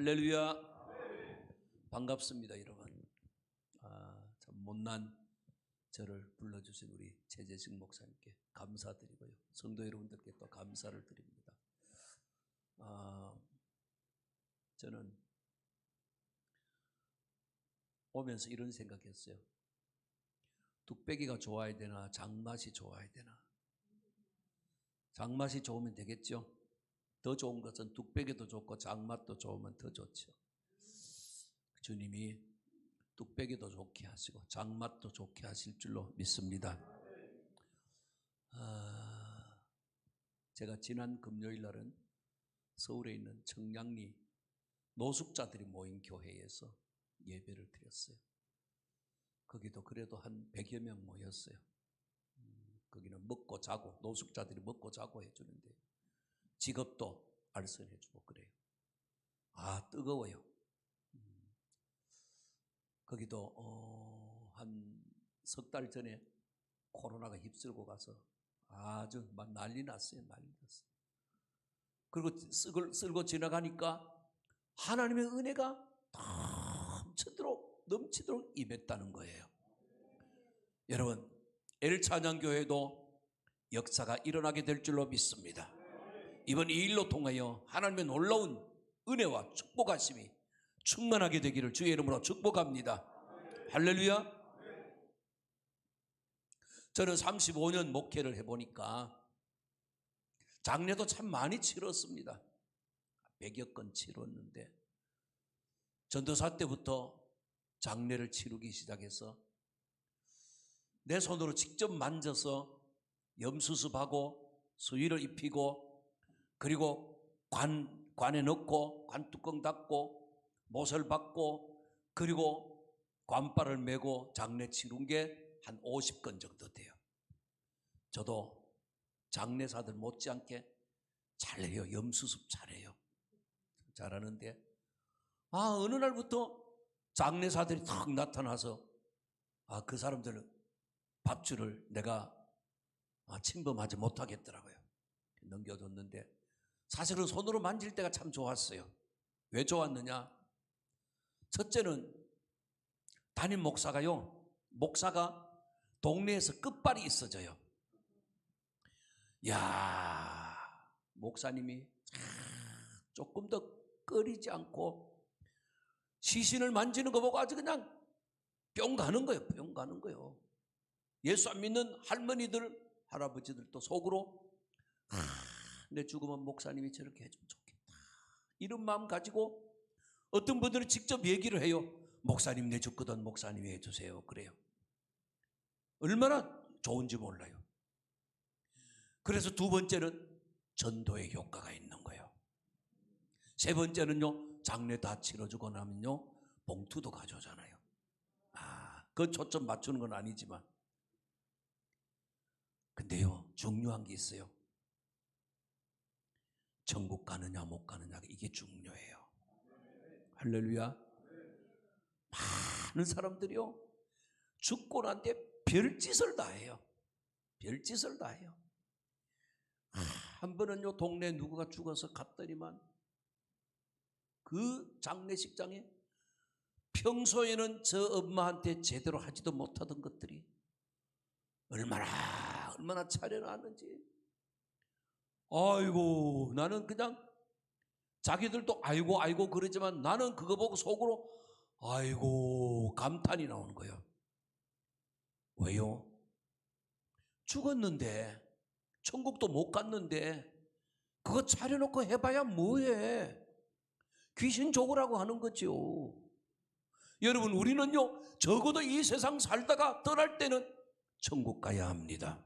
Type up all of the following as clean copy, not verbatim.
할렐루야. 반갑습니다, 여러분. 참 못난 저를 불러주신 우리 최재식 목사님께 감사드리고요. 성도 여러분들께 또 감사를 드립니다. 저는 오면서 이런 생각했어요. 뚝배기가 좋아야 되나, 장맛이 좋아야 되나? 장맛이 좋으면 되겠죠? 더 좋은 것은 뚝배기도 좋고 장맛도 좋으면 더 좋죠. 주님이 뚝배기도 좋게 하시고 장맛도 좋게 하실 줄로 믿습니다. 제가 지난 금요일 날은 서울에 있는 청량리 노숙자들이 모인 교회에서 예배를 드렸어요. 거기도 그래도 한 100여 명 모였어요. 거기는 먹고 자고, 노숙자들이 먹고 자고 해주는데 직업도 알선해주고 그래요. 뜨거워요. 거기도 한 석 달 전에 코로나가 휩쓸고 가서 아주 막 난리 났어요. 난리 났어요. 그리고 쓸고 지나가니까 하나님의 은혜가 넘치도록 임했다는 거예요. 여러분, 엘찬양교회도 역사가 일어나게 될 줄로 믿습니다. 이번 이 일로 통하여 하나님의 놀라운 은혜와 축복하심이 충만하게 되기를 주의 이름으로 축복합니다. 할렐루야. 저는 35년 목회를 해보니까 장례도 참 많이 치렀습니다. 100여 건 치렀는데 전도사 때부터 장례를 치르기 시작해서 내 손으로 직접 만져서 염수습하고 수의를 입히고 그리고 관에 넣고 관뚜껑 닫고 못을 받고 그리고 관발을 메고 장례 치른 게 한 50건 정도 돼요. 저도 장례사들 못지않게 잘해요. 염수습 잘해요. 잘하는데 어느 날부터 장례사들이 탁 나타나서 그 사람들 밥줄을 내가 침범하지 못하겠더라고요. 넘겨줬는데 사실은 손으로 만질 때가 참 좋았어요. 왜 좋았느냐? 첫째는 담임 목사가 동네에서 끝발이 있어져요. 목사님이 조금 더 꺼리지 않고 시신을 만지는 거 보고 아주 그냥 뿅 가는 거예요. 예수 안 믿는 할머니들, 할아버지들도 속으로 내 죽으면 목사님이 저렇게 해주면 좋겠다. 이런 마음 가지고 어떤 분들은 직접 얘기를 해요. 목사님 내 죽거든 목사님이 해주세요. 그래요. 얼마나 좋은지 몰라요. 그래서 두 번째는 전도의 효과가 있는 거예요. 세 번째는요, 장례 다 치러주고 나면요, 봉투도 가져오잖아요. 그 초점 맞추는 건 아니지만. 근데요, 중요한 게 있어요. 천국 가느냐 못 가느냐 이게 중요해요. 할렐루야. 많은 사람들이요, 죽고 난 뒤에 별짓을 다 해요. 별짓을 다 해요. 한 번은요, 동네 누구가 죽어서 갔더니만 그 장례식장에 평소에는 저 엄마한테 제대로 하지도 못하던 것들이 얼마나 차려놨는지. 아이고, 나는 그냥 자기들도 알고 그러지만 나는 그거 보고 속으로 아이고 감탄이 나오는 거예요. 왜요? 죽었는데 천국도 못 갔는데 그거 차려놓고 해봐야 뭐해? 귀신 죽으라고 하는 거죠. 여러분, 우리는요 적어도 이 세상 살다가 떠날 때는 천국 가야 합니다.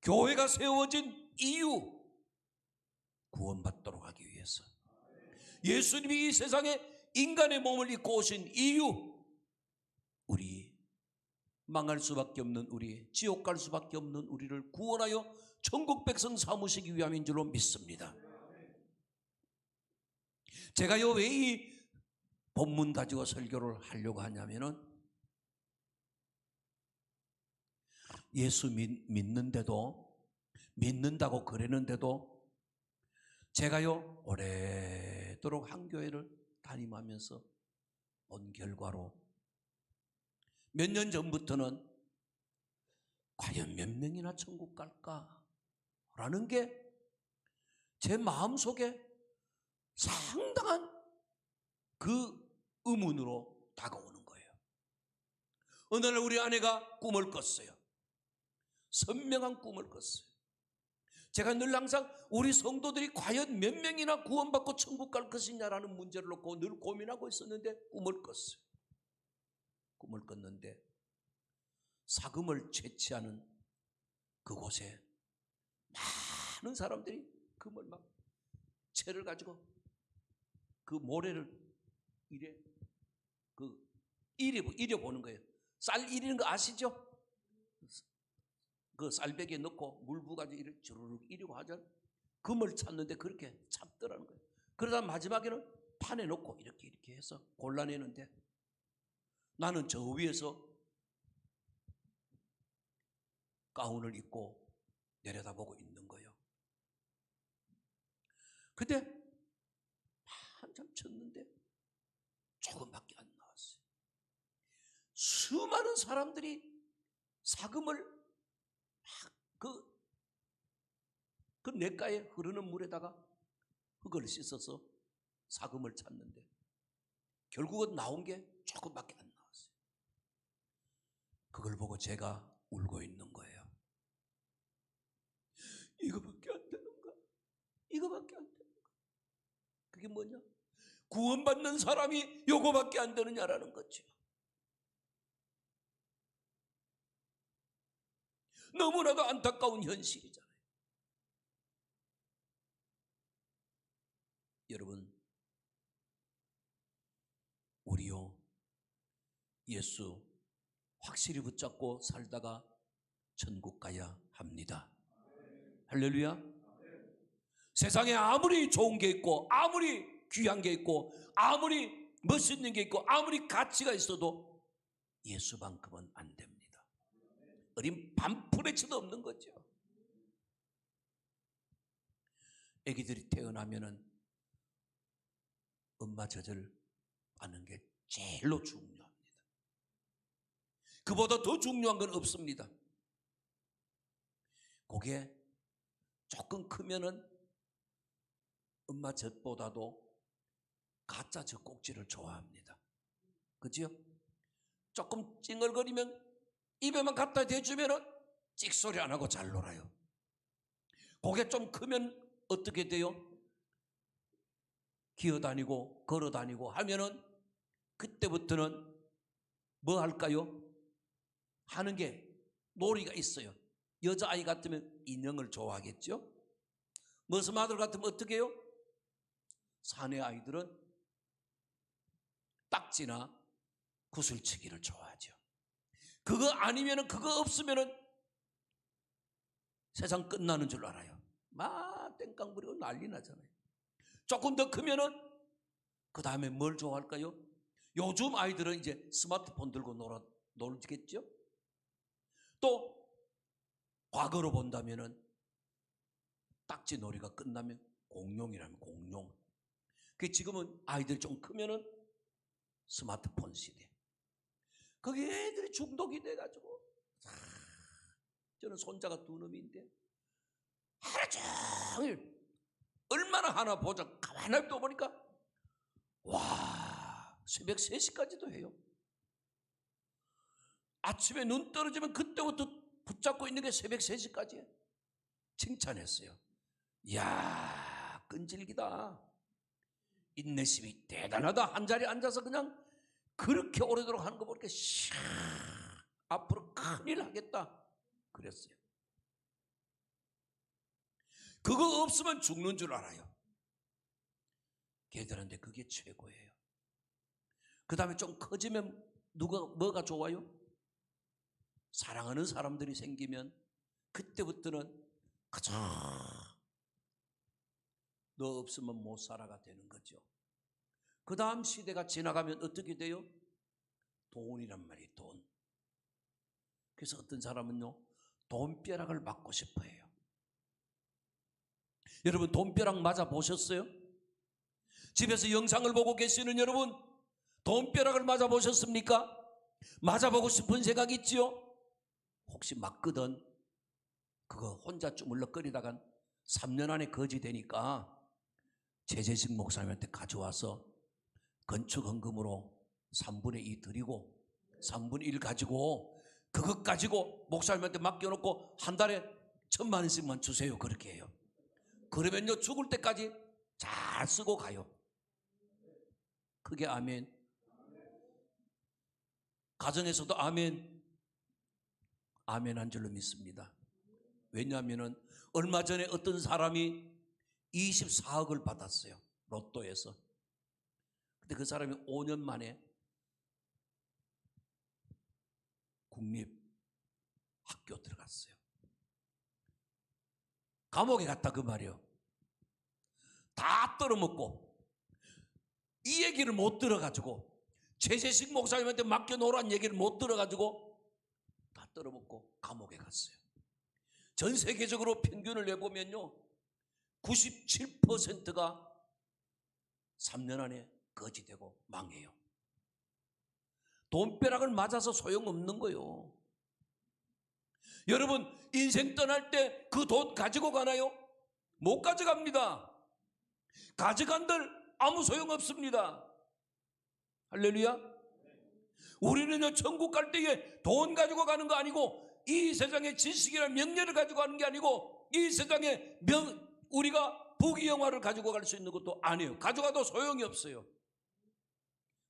교회가 세워진 이유, 구원받도록 하기 위해서. 예수님이 이 세상에 인간의 몸을 입고 오신 이유, 우리 망할 수밖에 없는 우리, 지옥 갈 수밖에 없는 우리를 구원하여 천국 백성 삼으시기 위함인 줄로 믿습니다. 제가요 왜 이 본문 가지고 설교를 하려고 하냐면은 예수 믿는다고 그랬는데도 제가요 오랫동안 오래도록 한 교회를 담임하면서 본 결과로 몇 년 전부터는 과연 몇 명이나 천국 갈까라는 게 제 마음속에 상당한 그 의문으로 다가오는 거예요. 어느 날 우리 아내가 꿈을 꿨어요. 선명한 꿈을 꿨어요. 제가 늘 항상 우리 성도들이 과연 몇 명이나 구원받고 천국 갈 것이냐라는 문제를 놓고 늘 고민하고 있었는데 꿈을 꿨어요. 꿈을 꿨는데 사금을 채취하는 그곳에 많은 사람들이 금을 막 채를 가지고 그 모래를 이래 보는 거예요. 쌀 이리는 거 아시죠? 그 쌀배기에 넣고 물 부어가지고 이렇게 주르륵 이리고 하잖아요. 금을 찾는데 그렇게 찾더라는 거예요. 그러다 마지막에는 판에 놓고 이렇게 해서 골라내는데 나는 저 위에서 가운을 입고 내려다보고 있는 거예요. 근데 한참 쳤는데 조금밖에 안 나왔어요. 수많은 사람들이 사금을 그 냇가에 흐르는 물에다가 흙을 씻어서 사금을 찾는데 결국은 나온 게 조금밖에 안 나왔어요. 그걸 보고 제가 울고 있는 거예요. 이거밖에 안 되는가? 이거밖에 안 되는가? 그게 뭐냐? 구원받는 사람이 요거밖에 안 되느냐라는 거죠. 너무나도 안타까운 현실이잖아요. 여러분, 우리요 예수 확실히 붙잡고 살다가 천국 가야 합니다. 할렐루야. 세상에 아무리 좋은 게 있고 아무리 귀한 게 있고 아무리 멋있는 게 있고 아무리 가치가 있어도 예수만큼은 안 됩니다. 어린 반푼에치도 없는 거죠. 아기들이 태어나면은 엄마 젖을 빠는 게 제일로 중요합니다. 그보다 더 중요한 건 없습니다. 그게 조금 크면은 엄마 젖보다도 가짜 젖꼭지를 좋아합니다. 그죠? 조금 찡얼거리면 입에만 갖다 대주면은 찍소리 안 하고 잘 놀아요. 그게 좀 크면 어떻게 돼요? 기어다니고 걸어다니고 하면은 그때부터는 뭐 할까요? 하는 게 놀이가 있어요. 여자아이 같으면 인형을 좋아하겠죠? 머슴 아들 같으면 어떻게 해요? 사내 아이들은 딱지나 구슬치기를 좋아하죠. 그거 아니면은 그거 없으면은 세상 끝나는 줄 알아요. 막 땡깡 부리고 난리 나잖아요. 조금 더 크면은 그 다음에 뭘 좋아할까요? 요즘 아이들은 이제 스마트폰 들고 놀겠죠? 또 과거로 본다면은 딱지 놀이가 끝나면 공룡이라면 공룡. 그 지금은 아이들 좀 크면은 스마트폰 시대. 거기에 애들이 중독이 돼가지고 저는 손자가 2놈인데 하루 종일 얼마나 하나 보자 가만히 또 보니까 와 새벽 3시까지도 해요. 아침에 눈 떨어지면 그때부터 붙잡고 있는 게 새벽 3시까지 칭찬했어요. 이야 끈질기다. 인내심이 대단하다. 한 자리에 앉아서 그냥 그렇게 오래도록 하는 거 보니까 앞으로 큰일 하겠다 그랬어요. 그거 없으면 죽는 줄 알아요. 걔들한테 그게 최고예요. 그 다음에 좀 커지면 뭐가 좋아요? 사랑하는 사람들이 생기면 그때부터는 그저 너 없으면 못 살아가 되는 거죠. 그 다음 시대가 지나가면 어떻게 돼요? 돈이란 말이에요. 돈. 그래서 어떤 사람은요 돈벼락을 맞고 싶어 해요. 여러분 돈벼락 맞아 보셨어요? 집에서 영상을 보고 계시는 여러분, 돈벼락을 맞아보셨습니까? 맞아보고 싶은 생각 있지요? 혹시 맞거든 그거 혼자 쭈물럭거리다간 3년 안에 거지 되니까 최재식 목사님한테 가져와서 건축헌금으로 3분의 2 드리고 3분의 1 가지고 그것 가지고 목사님한테 맡겨놓고 한 달에 1,000만 원씩만 주세요. 그렇게 해요. 그러면요 죽을 때까지 잘 쓰고 가요. 그게 아멘. 가정에서도 아멘, 아멘 한 줄로 믿습니다. 왜냐하면 얼마 전에 어떤 사람이 24억을 받았어요. 로또에서. 근데 그 사람이 5년 만에 국립학교 들어갔어요. 감옥에 갔다 그 말이요. 다 떨어먹고 이 얘기를 못 들어가지고 최재식 목사님한테 맡겨놓으란 얘기를 못 들어가지고 다 떨어먹고 감옥에 갔어요. 전 세계적으로 평균을 내보면요 97%가 3년 안에 거지되고 망해요. 돈벼락을 맞아서 소용없는 거예요. 여러분 인생 떠날 때 그 돈 가지고 가나요? 못 가져갑니다. 가져간들 아무 소용없습니다. 할렐루야. 우리는요 천국 갈 때에 돈 가지고 가는 거 아니고 이 세상의 지식이나 명예를 가지고 가는 게 아니고 이 세상의 우리가 부귀영화를 가지고 갈 수 있는 것도 아니에요. 가져가도 소용이 없어요.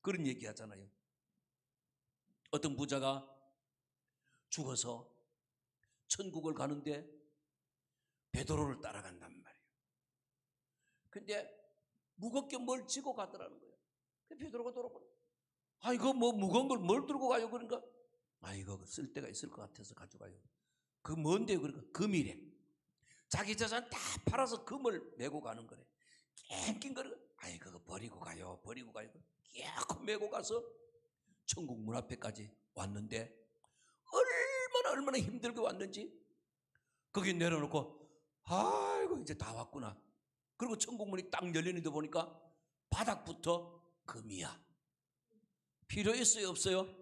그런 얘기 하잖아요. 어떤 부자가 죽어서 천국을 가는데 베드로를 따라간단 말이에요. 근데 무겁게 뭘 지고 가더라는 거예요. 베드로가 돌아보니 이거 뭐 무거운 걸 뭘 들고 가요? 그러니까 이거 쓸 데가 있을 것 같아서 가져가요. 그 뭔데요? 그러니까 금이래. 자기 재산 다 팔아서 금을 메고 가는 거래. 낑낑거리고 그거 버리고 가요. 버리고 가요. 깨끗 메고 가서 천국 문 앞에까지 왔는데 얼마나 힘들게 왔는지 거기 내려놓고 아이고 이제 다 왔구나. 그리고 천국 문이 딱 열리는데 보니까 바닥부터 금이야. 필요 있어요? 없어요?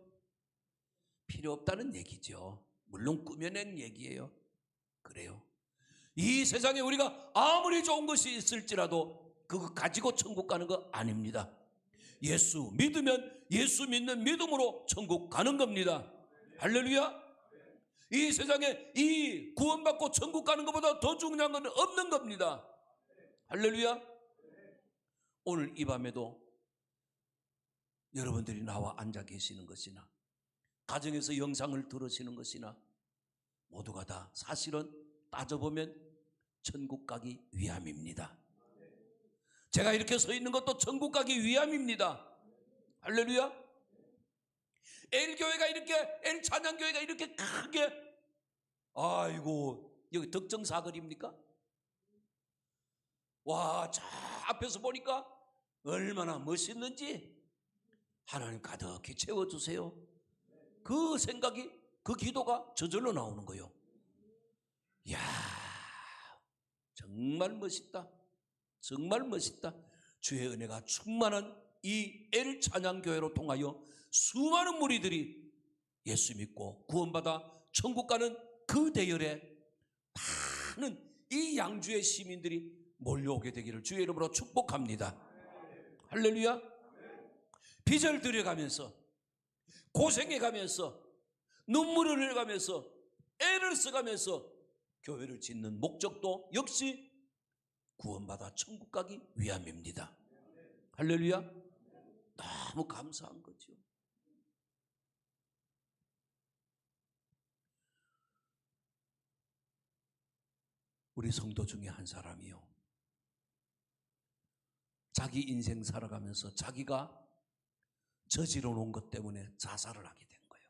필요 없다는 얘기죠. 물론 꾸며낸 얘기예요. 그래요. 이 세상에 우리가 아무리 좋은 것이 있을지라도 그거 가지고 천국 가는 거 아닙니다. 예수 믿으면 예수 믿는 믿음으로 천국 가는 겁니다. 할렐루야. 이 세상에 이 구원받고 천국 가는 것보다 더 중요한 건 없는 겁니다. 할렐루야. 오늘 이 밤에도 여러분들이 나와 앉아 계시는 것이나 가정에서 영상을 들으시는 것이나 모두가 다 사실은 따져보면 천국 가기 위함입니다. 제가 이렇게 서 있는 것도 천국 가기 위함입니다. 할렐루야. L교회가 이렇게 L찬양교회가 이렇게 크게 여기 덕정사거리입니까? 와, 저 앞에서 보니까 얼마나 멋있는지 하나님 가득히 채워주세요. 그 생각이 그 기도가 저절로 나오는 거예요. 이야 정말 멋있다. 정말 멋있다. 주의 은혜가 충만한 이 L찬양교회로 통하여 수많은 무리들이 예수 믿고 구원받아 천국 가는 그 대열에 많은 이 양주의 시민들이 몰려오게 되기를 주의 이름으로 축복합니다. 할렐루야. 빚을 들여가면서 고생해가면서 눈물을 흘려가면서 애를 써가면서 교회를 짓는 목적도 역시 구원받아 천국 가기 위함입니다. 할렐루야. 너무 감사한 거죠. 우리 성도 중에 한 사람이요, 자기 인생 살아가면서 자기가 저지러 놓은 것 때문에 자살을 하게 된 거예요.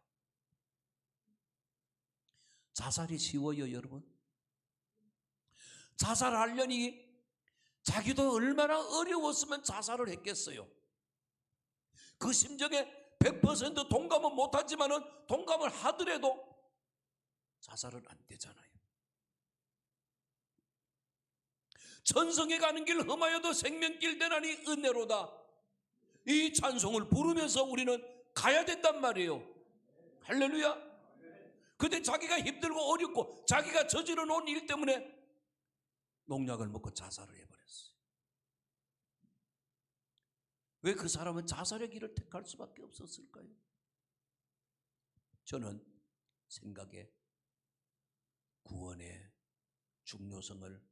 자살이 쉬워요, 여러분? 자살하려니 자기도 얼마나 어려웠으면 자살을 했겠어요. 그 심정에 100% 동감은 못하지만은 동감을 하더라도 자살은 안 되잖아요. 천성에 가는 길 험하여도 생명길 되나니 은혜로다. 이 찬송을 부르면서 우리는 가야 된단 말이에요. 할렐루야. 근데 자기가 힘들고 어렵고 자기가 저지러 놓은 일 때문에 농약을 먹고 자살을 해버렸어요. 왜 그 사람은 자살의 길을 택할 수밖에 없었을까요? 저는 생각에 구원의 중요성을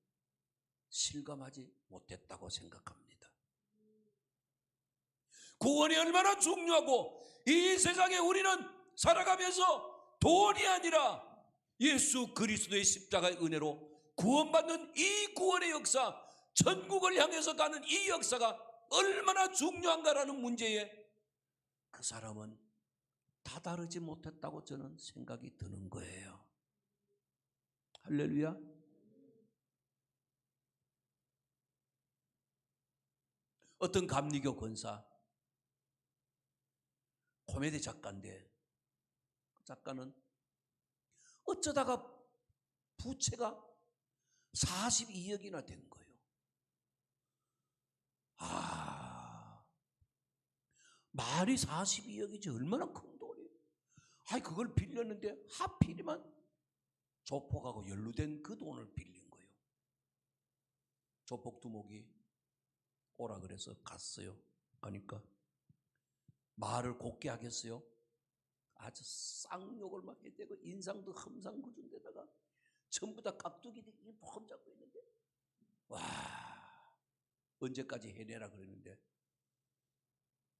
실감하지 못했다고 생각합니다. 구원이 얼마나 중요하고 이 세상에 우리는 살아가면서 돈이 아니라 예수 그리스도의 십자가의 은혜로 구원받는 이 구원의 역사, 천국을 향해서 가는 이 역사가 얼마나 중요한가라는 문제에 그 사람은 다다르지 못했다고 저는 생각이 드는 거예요. 할렐루야. 어떤 감리교 권사, 코미디 작가인데 그 작가는 어쩌다가 부채가 42억이나 된 거예요. 말이 42억이지 얼마나 큰 돈이에요. 그걸 빌렸는데 하필이면 조폭하고 연루된 그 돈을 빌린 거예요. 조폭 두목이 오라 그래서 갔어요. 가니까 말을 곱게 하겠어요? 아주 쌍욕을 막 해대고 인상도 험상궂은 데다가 전부 다 깍두기들이 폼 잡고 있는데, 와, 언제까지 해내라 그랬는데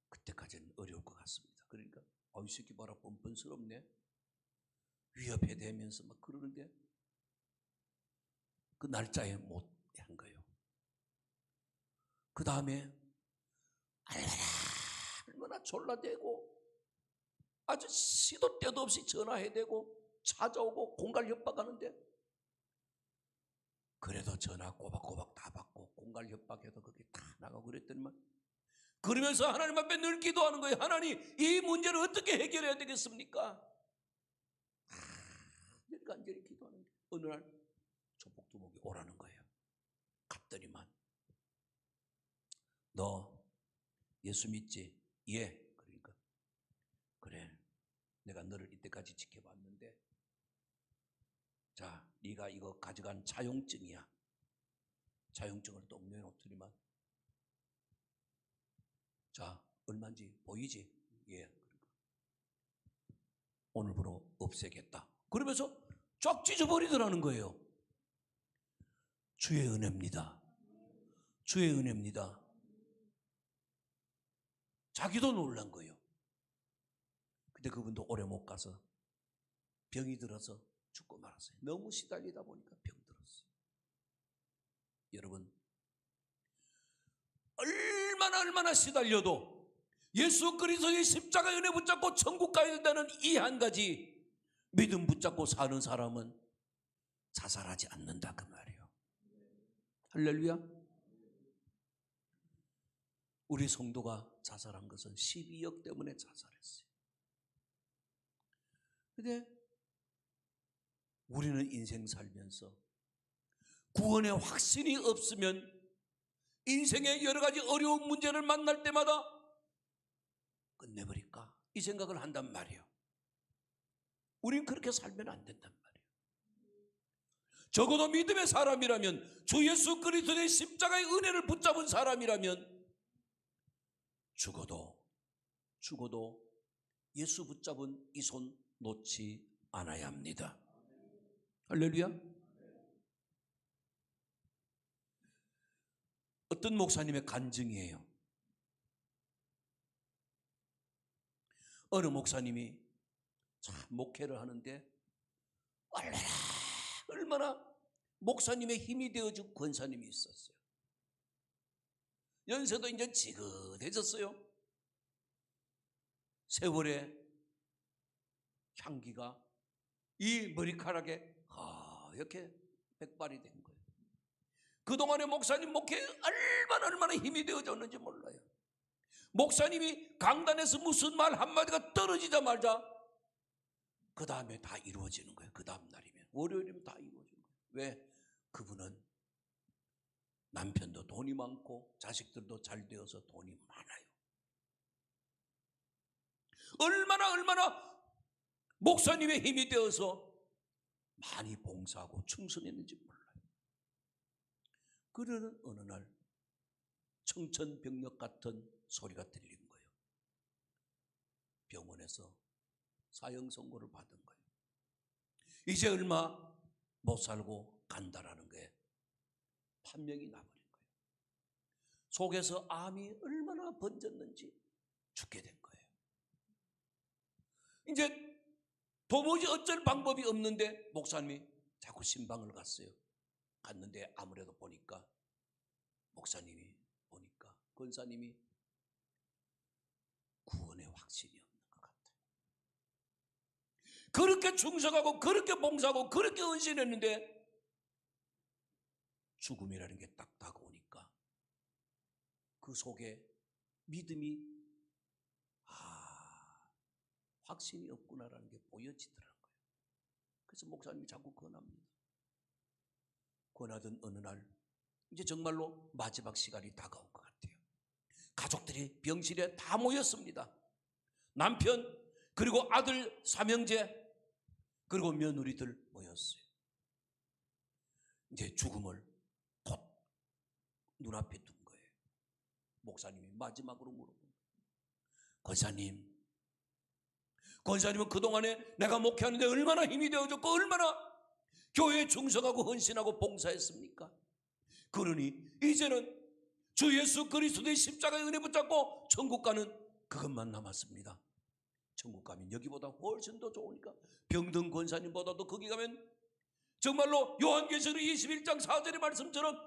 그때까지는 어려울 것 같습니다. 그러니까 이 새끼 봐라 뻔뻔스럽네, 위협해대면서 막 그러는데 그 날짜에 못 한 거예요. 그 다음에 얼마나 졸라대고 아주 시도 때도 없이 전화해대고 찾아오고 공갈 협박하는데, 그래도 전화 꼬박꼬박 다 받고 공갈 협박해도 그게 다 나가고 그랬더니만, 그러면서 하나님 앞에 늘 기도하는 거예요. 하나님, 이 문제를 어떻게 해결해야 되겠습니까? 늘 간절히 기도하는데 어느 날 조폭두목이 오라는 거예요. 갔더니만, 너 예수 믿지? 예. 그러니까 그래, 내가 너를 이때까지 지켜봤는데, 자, 네가 이거 가져간 차용증이야. 차용증을 또 내놓더니만, 자, 얼마인지 보이지? 예. 오늘부로 없애겠다. 그러면서 쫙 찢어버리더라는 거예요. 주의 은혜입니다. 주의 은혜입니다. 자기도 놀란 거예요. 근데 그분도 오래 못 가서 병이 들어서 죽고 말았어요. 너무 시달리다 보니까 병 들었어요. 여러분, 얼마나 시달려도 예수 그리스도의 십자가의 은혜 붙잡고 천국 가야 된다는 이 한 가지 믿음 붙잡고 사는 사람은 자살하지 않는다 그 말이에요. 할렐루야. 우리 성도가 자살한 것은 12억 때문에 자살했어요. 근데 우리는 인생 살면서 구원의 확신이 없으면 인생의 여러 가지 어려운 문제를 만날 때마다 끝내버릴까? 이 생각을 한단 말이에요. 우린 그렇게 살면 안 된단 말이에요. 적어도 믿음의 사람이라면, 주 예수 그리스도의 십자가의 은혜를 붙잡은 사람이라면 죽어도 예수 붙잡은 이 손 놓지 않아야 합니다. 할렐루야. 어떤 목사님의 간증이에요. 어느 목사님이 참 목회를 하는데 얼마나 목사님의 힘이 되어준 권사님이 있었어요. 연세도 이제 지긋해졌어요. 세월의 향기가 이 머리카락에 이렇게 백발이 된 거예요. 그동안의 목사님 목회에 얼마나 힘이 되어졌는지 몰라요. 목사님이 강단에서 무슨 말 한마디가 떨어지자마자 그 다음에 다 이루어지는 거예요. 그 다음 날이면, 월요일이면 다 이루어지는 거예요. 왜? 그분은 남편도 돈이 많고 자식들도 잘 되어서 돈이 많아요. 얼마나 목사님의 힘이 되어서 많이 봉사하고 충성했는지 몰라요. 그러는 어느 날 청천벽력 같은 소리가 들린 거예요. 병원에서 사형 선고를 받은 거예요. 이제 얼마 못 살고 간다라는 게 판명이 나버린 거예요. 속에서 암이 얼마나 번졌는지 죽게 된 거예요. 이제 도무지 어쩔 방법이 없는데 목사님이 자꾸 신방을 갔어요. 갔는데 아무래도 보니까 목사님이 보니까 권사님이 구원의 확신이 없는 것 같아요. 그렇게 충성하고 그렇게 봉사하고 그렇게 헌신했는데 죽음이라는 게 딱 다가오니까 그 속에 믿음이 확신이 없구나라는 게 보여지더라고요. 그래서 목사님이 자꾸 권합니다. 권하던 어느 날 이제 정말로 마지막 시간이 다가온 것 같아요. 가족들이 병실에 다 모였습니다. 남편 그리고 아들 삼형제 그리고 며느리들 모였어요. 이제 죽음을 곧 눈앞에 둔 거예요. 목사님이 마지막으로 물어본 거예요. 권사님은 그동안에 내가 목회하는데 얼마나 힘이 되어졌고 얼마나 교회에 충성하고 헌신하고 봉사했습니까? 그러니 이제는 주 예수 그리스도의 십자가의 은혜 붙잡고 천국 가는 그것만 남았습니다. 천국 가면 여기보다 훨씬 더 좋으니까 병든 권사님보다도 거기 가면 정말로 요한계시록 21장 4절의 말씀처럼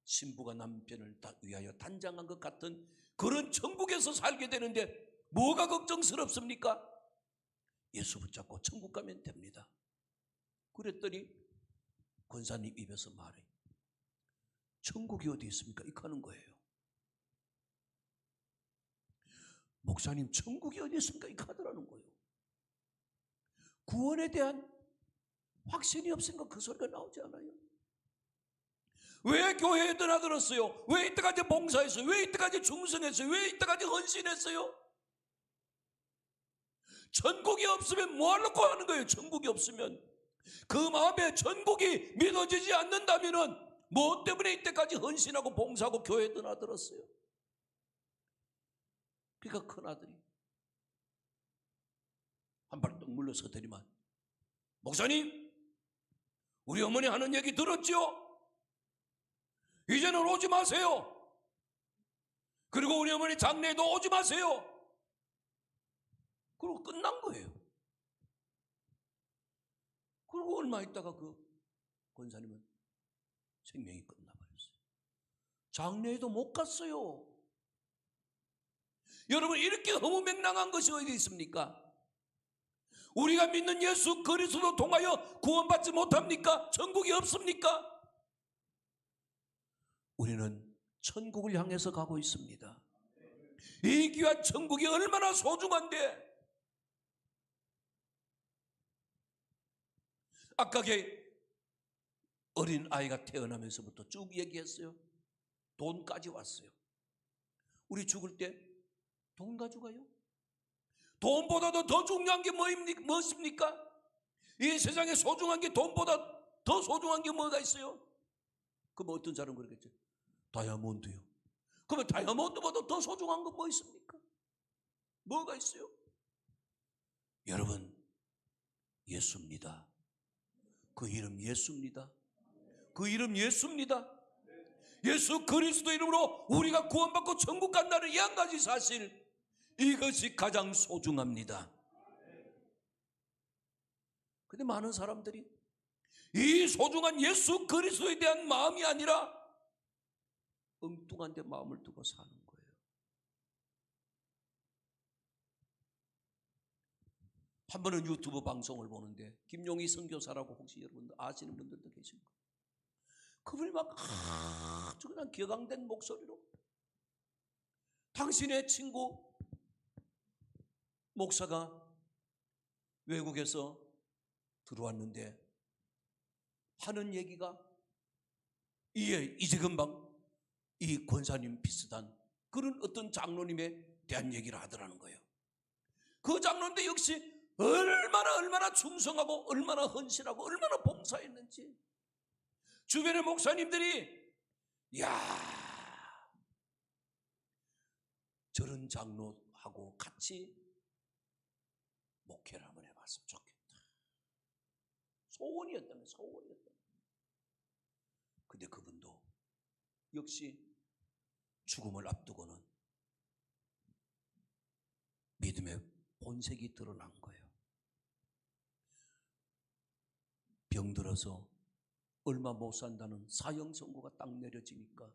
신부가 남편을 위하여 단장한 것 같은 그런 천국에서 살게 되는데 뭐가 걱정스럽습니까? 예수 붙잡고 천국 가면 됩니다. 그랬더니 권사님 입에서 말해 천국이 어디 있습니까? 이렇게 하는 거예요. 목사님 천국이 어디 있습니까? 이렇게 하더라는 거예요. 구원에 대한 확신이 없으니까 그 소리가 나오지 않아요. 왜 교회에 드나들었어요? 왜 이때까지 봉사했어요? 왜 이때까지 충성했어요? 왜 이때까지 헌신했어요? 천국이 없으면 뭐 하려고 하는 거예요? 천국이 없으면 그 마음에 천국이 믿어지지 않는다면은 뭐 때문에 이때까지 헌신하고 봉사하고 교회에 드나들었어요? 그러니까 큰아들이 한 발 떡 물러서더니만 목사님 우리 어머니 하는 얘기 들었죠? 이제는 오지 마세요. 그리고 우리 어머니 장례에도 오지 마세요. 그리고 끝난 거예요. 그리고 얼마 있다가 그 권사님은 생명이 끝나버렸어요. 장례에도 못 갔어요. 여러분 이렇게 허무맹랑한 것이 어디 있습니까? 우리가 믿는 예수 그리스도 통하여 구원받지 못합니까? 천국이 없습니까? 우리는 천국을 향해서 가고 있습니다. 이 귀한 천국이 얼마나 소중한데 아까 어린 아이가 태어나면서부터 쭉 얘기했어요. 돈까지 왔어요. 우리 죽을 때 돈 가져가요? 돈보다도 더 중요한 게 무엇입니까? 이 세상에 소중한 게 돈보다 더 소중한 게 뭐가 있어요? 그럼 어떤 사람은 그러겠죠. 다이아몬드요. 그러면 다이아몬드보다 더 소중한 건 뭐 있습니까? 뭐가 있어요? 여러분 예수입니다. 그 이름 예수입니다. 그 이름 예수입니다. 예수 그리스도 이름으로 우리가 구원받고 천국 간다는 이 한 가지 사실 이것이 가장 소중합니다. 근데 많은 사람들이 이 소중한 예수 그리스도에 대한 마음이 아니라 엉뚱한 데 마음을 두고 사는 거예요. 한 번은 유튜브 방송을 보는데 김용희 선교사라고 혹시 여러분들 아시는 분들도 계실 거예요. 그분이 막 아주 그냥 격앙된 목소리로 당신의 친구 목사가 외국에서 들어왔는데 하는 얘기가 이제 금방 이 권사님 비슷한 그런 어떤 장로님에 대한 얘기를 하더라는 거예요. 그 장로님도 역시 얼마나 충성하고 얼마나 헌신하고 얼마나 봉사했는지 주변의 목사님들이 야, 저런 장로하고 같이 목회를 한번 해봤으면 좋겠다. 소원이었다는 소원이었다. 근데 그분도 역시 죽음을 앞두고는 믿음의 본색이 드러난 거예요. 병들어서 얼마 못 산다는 사형 선고가 딱 내려지니까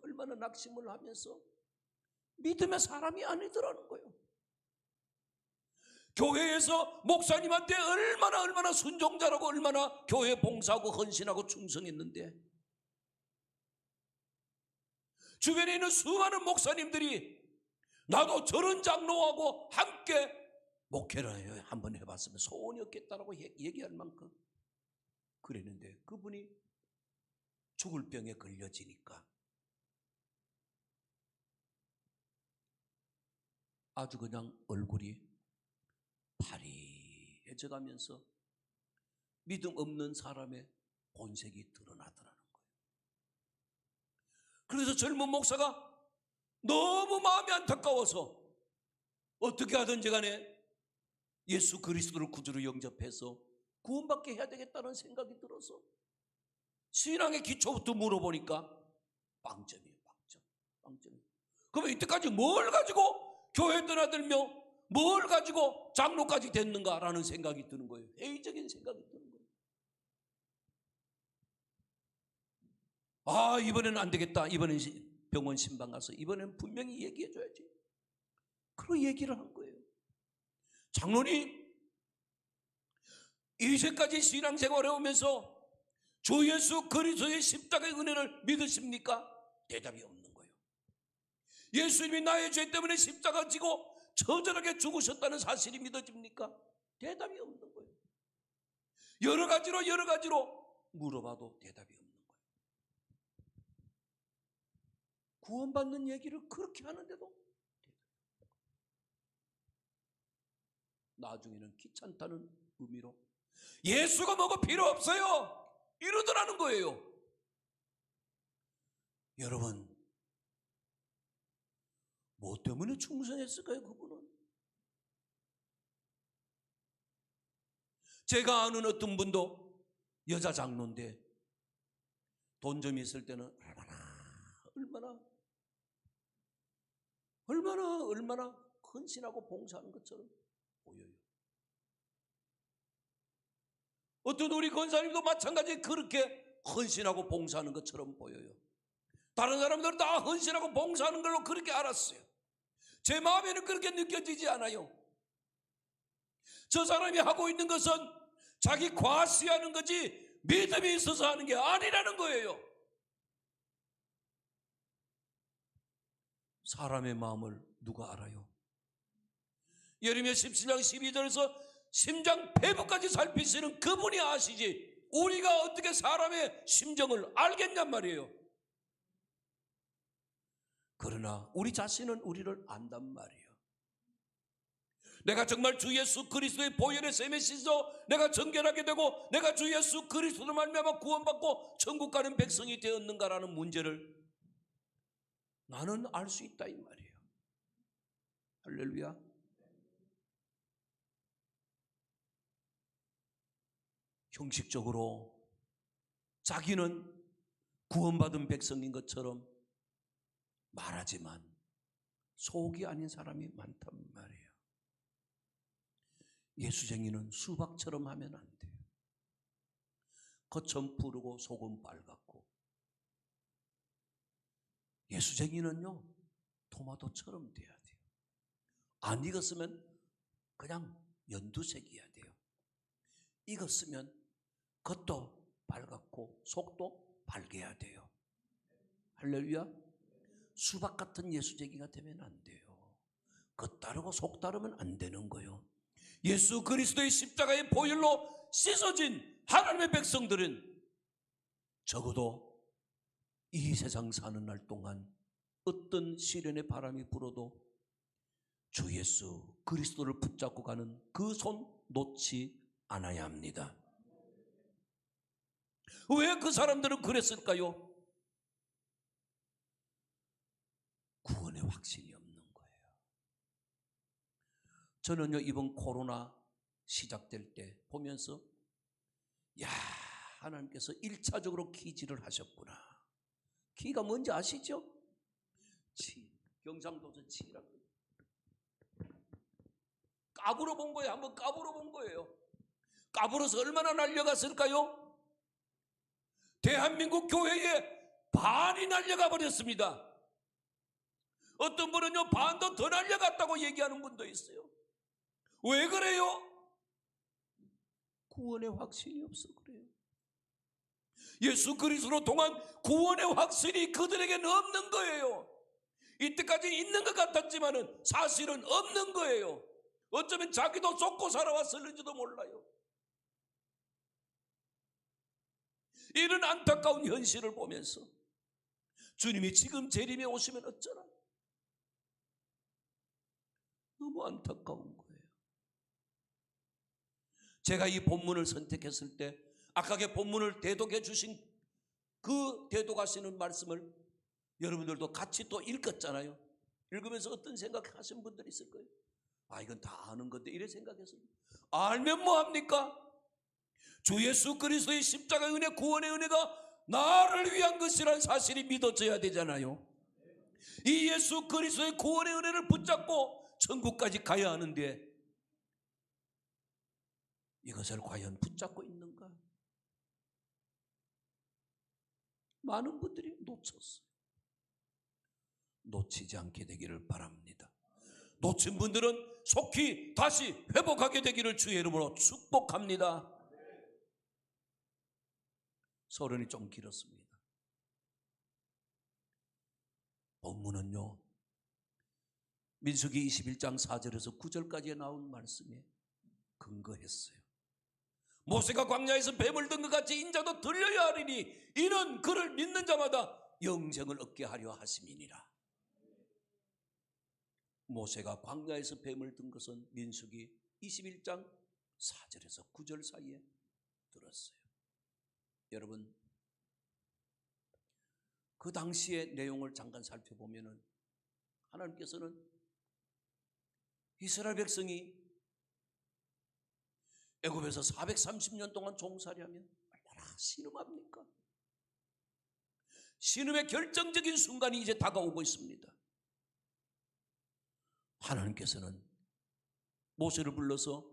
얼마나 낙심을 하면서 믿음의 사람이 아니더라는 거예요. 교회에서 목사님한테 얼마나 순종자라고 얼마나 교회 봉사하고 헌신하고 충성했는데 주변에 있는 수많은 목사님들이 나도 저런 장로하고 함께 목회를 한번 해봤으면 소원이 없겠다라고 얘기할 만큼 그랬는데 그분이 죽을 병에 걸려지니까 아주 그냥 얼굴이 파리해져 가면서 믿음 없는 사람의 본색이 드러나더라는 거예요. 그래서 젊은 목사가 너무 마음이 안타까워서 어떻게 하든지 간에 예수 그리스도를 구주로 영접해서 구원받게 해야 되겠다는 생각이 들어서 신앙의 기초부터 물어보니까 빵점이에요. 빵점. 그러면 이때까지 뭘 가지고 교회 떠나들며 뭘 가지고 장로까지 됐는가라는 생각이 드는 거예요. 회의적인 생각이 드는 거예요. 아, 이번에는 안 되겠다. 이번엔 병원 신방 가서 이번에는 분명히 얘기해 줘야지. 그런 얘기를 한 거예요. 장로님, 이제까지 신앙생활을 해오면서 주 예수 그리스도의 십자가의 은혜를 믿으십니까? 대답이 없는 거예요. 예수님이 나의 죄 때문에 십자가 지고 처절하게 죽으셨다는 사실이 믿어집니까? 대답이 없는 거예요. 여러 가지로 물어봐도 대답이 없는 거예요. 구원받는 얘기를 그렇게 하는데도 나중에는 귀찮다는 의미로 예수가 뭐고 필요 없어요 이러더라는 거예요. 여러분, 뭐 때문에 충성했을까요? 그분은 제가 아는 어떤 분도 여자 장로인데 돈 좀 있을 때는 얼마나 헌신하고 봉사하는 것처럼 보여요. 어떤 우리 권사님도 마찬가지 그렇게 헌신하고 봉사하는 것처럼 보여요. 다른 사람들은 다 헌신하고 봉사하는 걸로 그렇게 알았어요. 제 마음에는 그렇게 느껴지지 않아요. 저 사람이 하고 있는 것은 자기 과시하는 거지 믿음이 있어서 하는 게 아니라는 거예요. 사람의 마음을 누가 알아요? 예레미야 17장 12절에서 심장 배부까지 살피시는 그분이 아시지 우리가 어떻게 사람의 심정을 알겠냔 말이에요. 그러나 우리 자신은 우리를 안단 말이에요. 내가 정말 주 예수 그리스도의 보혈의 셈에 씻어 내가 정결하게 되고 내가 주 예수 그리스도로 말미암아 구원받고 천국 가는 백성이 되었는가라는 문제를 나는 알 수 있다 이 말이에요. 할렐루야. 형식적으로 자기는 구원받은 백성인 것처럼 말하지만 속이 아닌 사람이 많단 말이에요. 예수쟁이는 수박처럼 하면 안 돼요. 겉은 푸르고 속은 빨갛고 예수쟁이는요 토마토처럼 돼야 돼요. 안 익었으면 그냥 연두색이어야 돼요. 익었으면 겉도 빨갛고 속도 밝아야 돼요. 할렐루야. 수박 같은 예수쟁이가 되면 안 돼요. 겉 다르고 속 다르면 안 되는 거예요. 예수 그리스도의 십자가의 보혈로 씻어진 하나님의 백성들은 적어도 이 세상 사는 날 동안 어떤 시련의 바람이 불어도 주 예수 그리스도를 붙잡고 가는 그 손 놓지 않아야 합니다. 왜 그 사람들은 그랬을까요? 구원의 확신이 없는 거예요. 저는요, 이번 코로나 시작될 때 보면서 야, 하나님께서 1차적으로 기지를 하셨구나. 기가 뭔지 아시죠? 경상도에서 치라고 까불어 본 거예요. 한번 까불어 본 거예요. 까불어서 얼마나 날려갔을까요? 대한민국 교회에 반이 날려가 버렸습니다. 어떤 분은요, 반도 더 날려갔다고 얘기하는 분도 있어요. 왜 그래요? 구원의 확신이 없어 그래요. 예수 그리스도로 통한 구원의 확신이 그들에게는 없는 거예요. 이때까지 있는 것 같았지만은 사실은 없는 거예요. 어쩌면 자기도 쫓고 살아왔을는지도 몰라요. 이런 안타까운 현실을 보면서 주님이 지금 재림에 오시면 어쩌나? 너무 안타까운 거예요. 제가 이 본문을 선택했을 때 아까의 본문을 대독해 주신 그 대독하시는 말씀을 여러분들도 같이 또 읽었잖아요. 읽으면서 어떤 생각하신 분들이 있을 거예요. 아, 이건 다 아는 건데 이래 생각했어요. 알면 뭐합니까? 주 예수 그리스도의 십자가의 은혜, 구원의 은혜가 나를 위한 것이라는 사실이 믿어져야 되잖아요. 이 예수 그리스도의 구원의 은혜를 붙잡고 천국까지 가야 하는데 이것을 과연 붙잡고 있는가? 많은 분들이 놓쳤어요. 놓치지 않게 되기를 바랍니다. 놓친 분들은 속히 다시 회복하게 되기를 주의 이름으로 축복합니다. 서론이 좀 길었습니다. 본문은요, 민수기 21장 4절에서 9절까지 나온 말씀에 근거했어요. 모세가 광야에서 뱀을 든 것 같이 인자도 들려야 하리니 이는 그를 믿는 자마다 영생을 얻게 하려 하심이니라. 모세가 광야에서 뱀을 든 것은 민수기 21장 4절에서 9절 사이에 들었어요. 여러분, 그 당시의 내용을 잠깐 살펴보면은 하나님께서는 이스라엘 백성이 애굽에서 430년 동안 종살이하면 얼마나 신음합니까? 신음의 결정적인 순간이 이제 다가오고 있습니다. 하나님께서는 모세를 불러서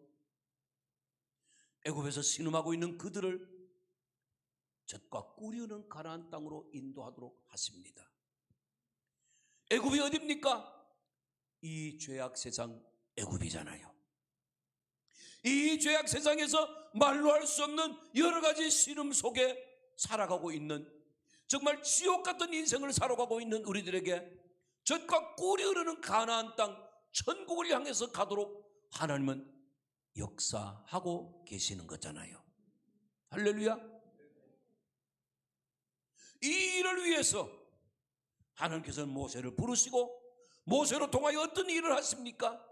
애굽에서 신음하고 있는 그들을 젖과 꿀이 흐르는 가나안 땅으로 인도하도록 하십니다. 애굽이 어디입니까? 이 죄악 세상 애굽이잖아요. 이 죄악 세상에서 말로 할 수 없는 여러 가지 신음 속에 살아가고 있는, 정말 지옥 같은 인생을 살아가고 있는 우리들에게 젖과 꿀이 흐르는 가나안 땅 천국을 향해서 가도록 하나님은 역사하고 계시는 거잖아요. 할렐루야. 이 일을 위해서 하나님께서는 모세를 부르시고 모세로 통하여 어떤 일을 하십니까?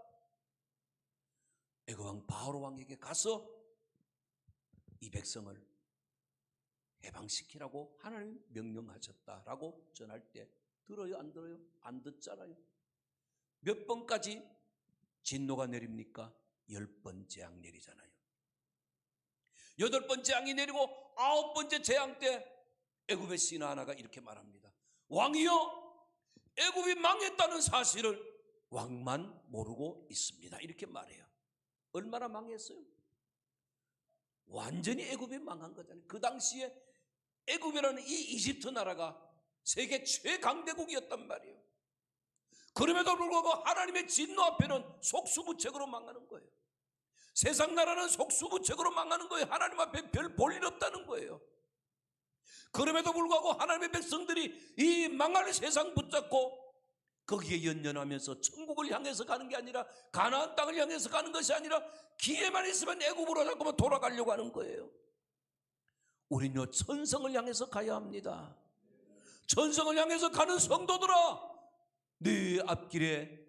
애굽 왕 바로 왕에게 가서 이 백성을 해방시키라고 하나님 명령하셨다라고 전할 때 들어요, 안 들어요? 안 듣잖아요. 몇 번까지 진노가 내립니까? 10번 재앙 내리잖아요. 8번 재앙이 내리고 9번째 재앙 때 애굽의 신하 하나가 이렇게 말합니다. 왕이여, 애굽이 망했다는 사실을 왕만 모르고 있습니다. 이렇게 말해요. 얼마나 망했어요? 완전히 애굽이 망한 거잖아요. 그 당시에 애굽이라는 이 이집트 나라가 세계 최강대국이었단 말이에요. 그럼에도 불구하고 하나님의 진노 앞에는 속수무책으로 망하는 거예요. 세상 나라는 속수무책으로 망하는 거예요. 하나님 앞에 별 볼 일 없다는 거예요. 그럼에도 불구하고 하나님의 백성들이 이 망할 세상 붙잡고 거기에 연연하면서 천국을 향해서 가는 게 아니라 가나안 땅을 향해서 가는 것이 아니라 기회만 있으면 애굽으로 자꾸만 돌아가려고 하는 거예요. 우리는요 천성을 향해서 가야 합니다. 천성을 향해서 가는 성도들아, 네 앞길에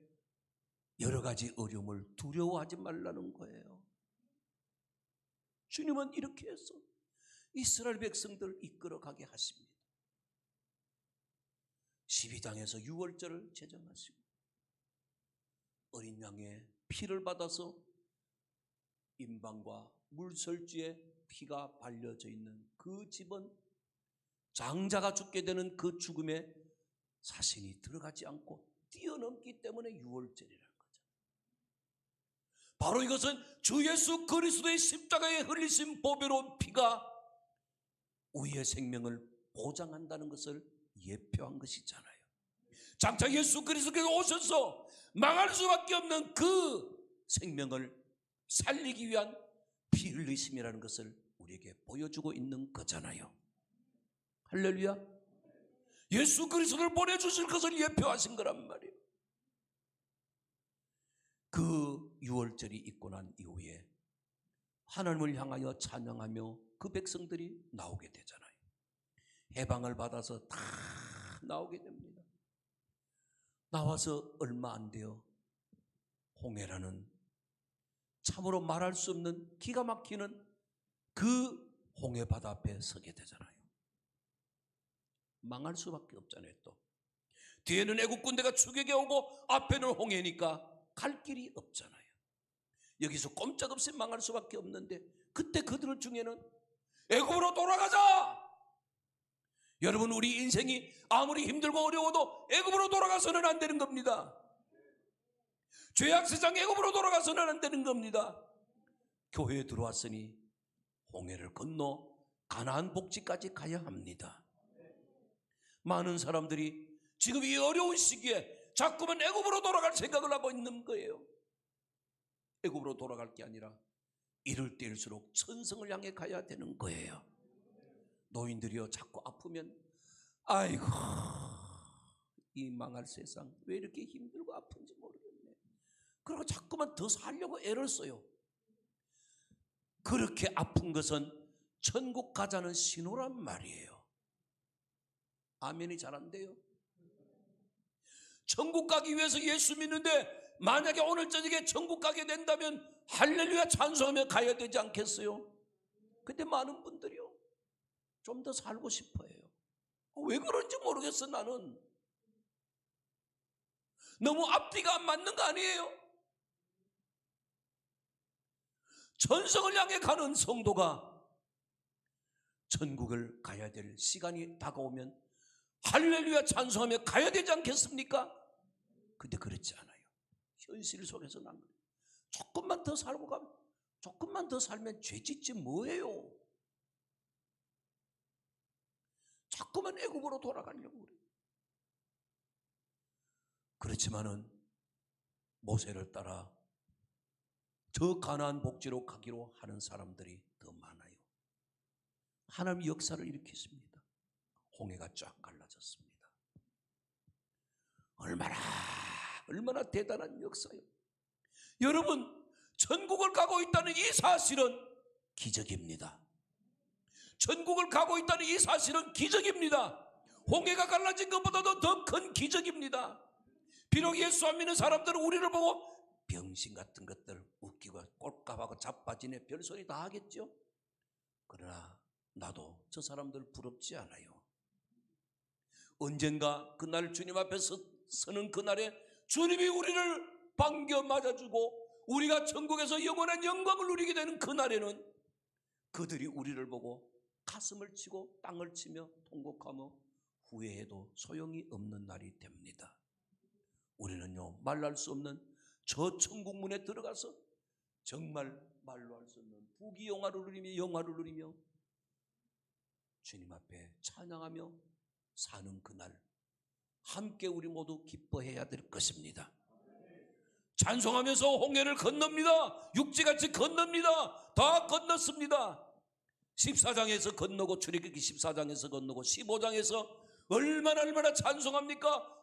여러 가지 어려움을 두려워하지 말라는 거예요. 주님은 이렇게 해서 이스라엘 백성들을 이끌어가게 하십니다. 12장에서 유월절을 제정하시고 어린 양의 피를 받아서 임방과 물설주에 피가 발려져 있는 그 집은 장자가 죽게 되는 그 죽음에 자신이 들어가지 않고 뛰어넘기 때문에 유월절이라는 거죠. 바로 이것은 주 예수 그리스도의 십자가에 흘리신 보배로운 피가 우리의 생명을 보장한다는 것을 예표한 것이잖아요. 장차 예수 그리스도께서 오셔서 망할 수밖에 없는 그 생명을 살리기 위한 피 흘리심이라는 것을 우리에게 보여주고 있는 거잖아요. 할렐루야. 예수 그리스도를 보내주실 것을 예표하신 거란 말이에요. 그 유월절이 있고 난 이후에 하나님을 향하여 찬양하며 그 백성들이 나오게 되잖아요. 해방을 받아서 다 나오게 됩니다. 나와서 얼마 안 돼요. 홍해라는 참으로 말할 수 없는 기가 막히는 그 홍해 바다 앞에 서게 되잖아요. 망할 수밖에 없잖아요. 또 뒤에는 애국 군대가 추격해 오고 앞에는 홍해니까 갈 길이 없잖아요. 여기서 꼼짝없이 망할 수밖에 없는데 그때 그들 중에는 애국으로 돌아가자. 여러분, 우리 인생이 아무리 힘들고 어려워도 애국으로 돌아가서는 안 되는 겁니다. 죄악 세상 애국으로 돌아가서는 안 되는 겁니다. 교회에 들어왔으니 홍해를 건너 가나안 복지까지 가야 합니다. 많은 사람들이 지금 이 어려운 시기에 자꾸만 애굽으로 돌아갈 생각을 하고 있는 거예요. 애굽으로 돌아갈 게 아니라 이럴 때일수록 천성을 향해 가야 되는 거예요. 노인들이요 자꾸 아프면 아이고 이 망할 세상 왜 이렇게 힘들고 아픈지 모르겠네. 그리고 자꾸만 더 살려고 애를 써요. 그렇게 아픈 것은 천국 가자는 신호란 말이에요. 아멘이 잘 안 돼요. 천국 가기 위해서 예수 믿는데 만약에 오늘 저녁에 천국 가게 된다면 할렐루야 찬송하며 가야 되지 않겠어요? 근데 많은 분들이요 좀 더 살고 싶어 해요. 왜 그런지 모르겠어. 나는 너무 앞뒤가 안 맞는 거 아니에요? 천성을 향해 가는 성도가 천국을 가야 될 시간이 다가오면 할렐루야 찬송하며 가야 되지 않겠습니까? 근데 그렇지 않아요. 현실 속에서 난 거예요. 조금만 더 살고 가면, 조금만 더 살면 죄 짓지 뭐예요? 자꾸만 애굽으로 돌아가려고 그래요. 그렇지만은 모세를 따라 저 가나안 복지로 가기로 하는 사람들이 더 많아요. 하나님 역사를 일으켰습니다. 홍해가 쫙 갈라졌습니다. 얼마나 대단한 역사예요. 여러분, 천국을 가고 있다는 이 사실은 기적입니다. 천국을 가고 있다는 이 사실은 기적입니다. 홍해가 갈라진 것보다도 더 큰 기적입니다. 비록 예수 안 믿는 사람들은 우리를 보고 병신 같은 것들 웃기고 꼴값하고 자빠지네 별소리 다 하겠죠. 그러나 나도 저 사람들 부럽지 않아요. 언젠가 그날 주님 앞에 서는 그날에 주님이 우리를 반겨 맞아주고 우리가 천국에서 영원한 영광을 누리게 되는 그날에는 그들이 우리를 보고 가슴을 치고 땅을 치며 통곡하며 후회해도 소용이 없는 날이 됩니다. 우리는요 말할 수 없는 저 천국 문에 들어가서 정말 말로 할 수 없는 부귀영화를 누리며 영화를 누리며 주님 앞에 찬양하며 사는 그날 함께 우리 모두 기뻐해야 될 것입니다. 찬송하면서 홍해를 건넙니다. 육지같이 건넙니다. 다 건넜습니다. 14장에서 건너고 출애굽기 14장에서 건너고 15장에서 얼마나 찬송합니까?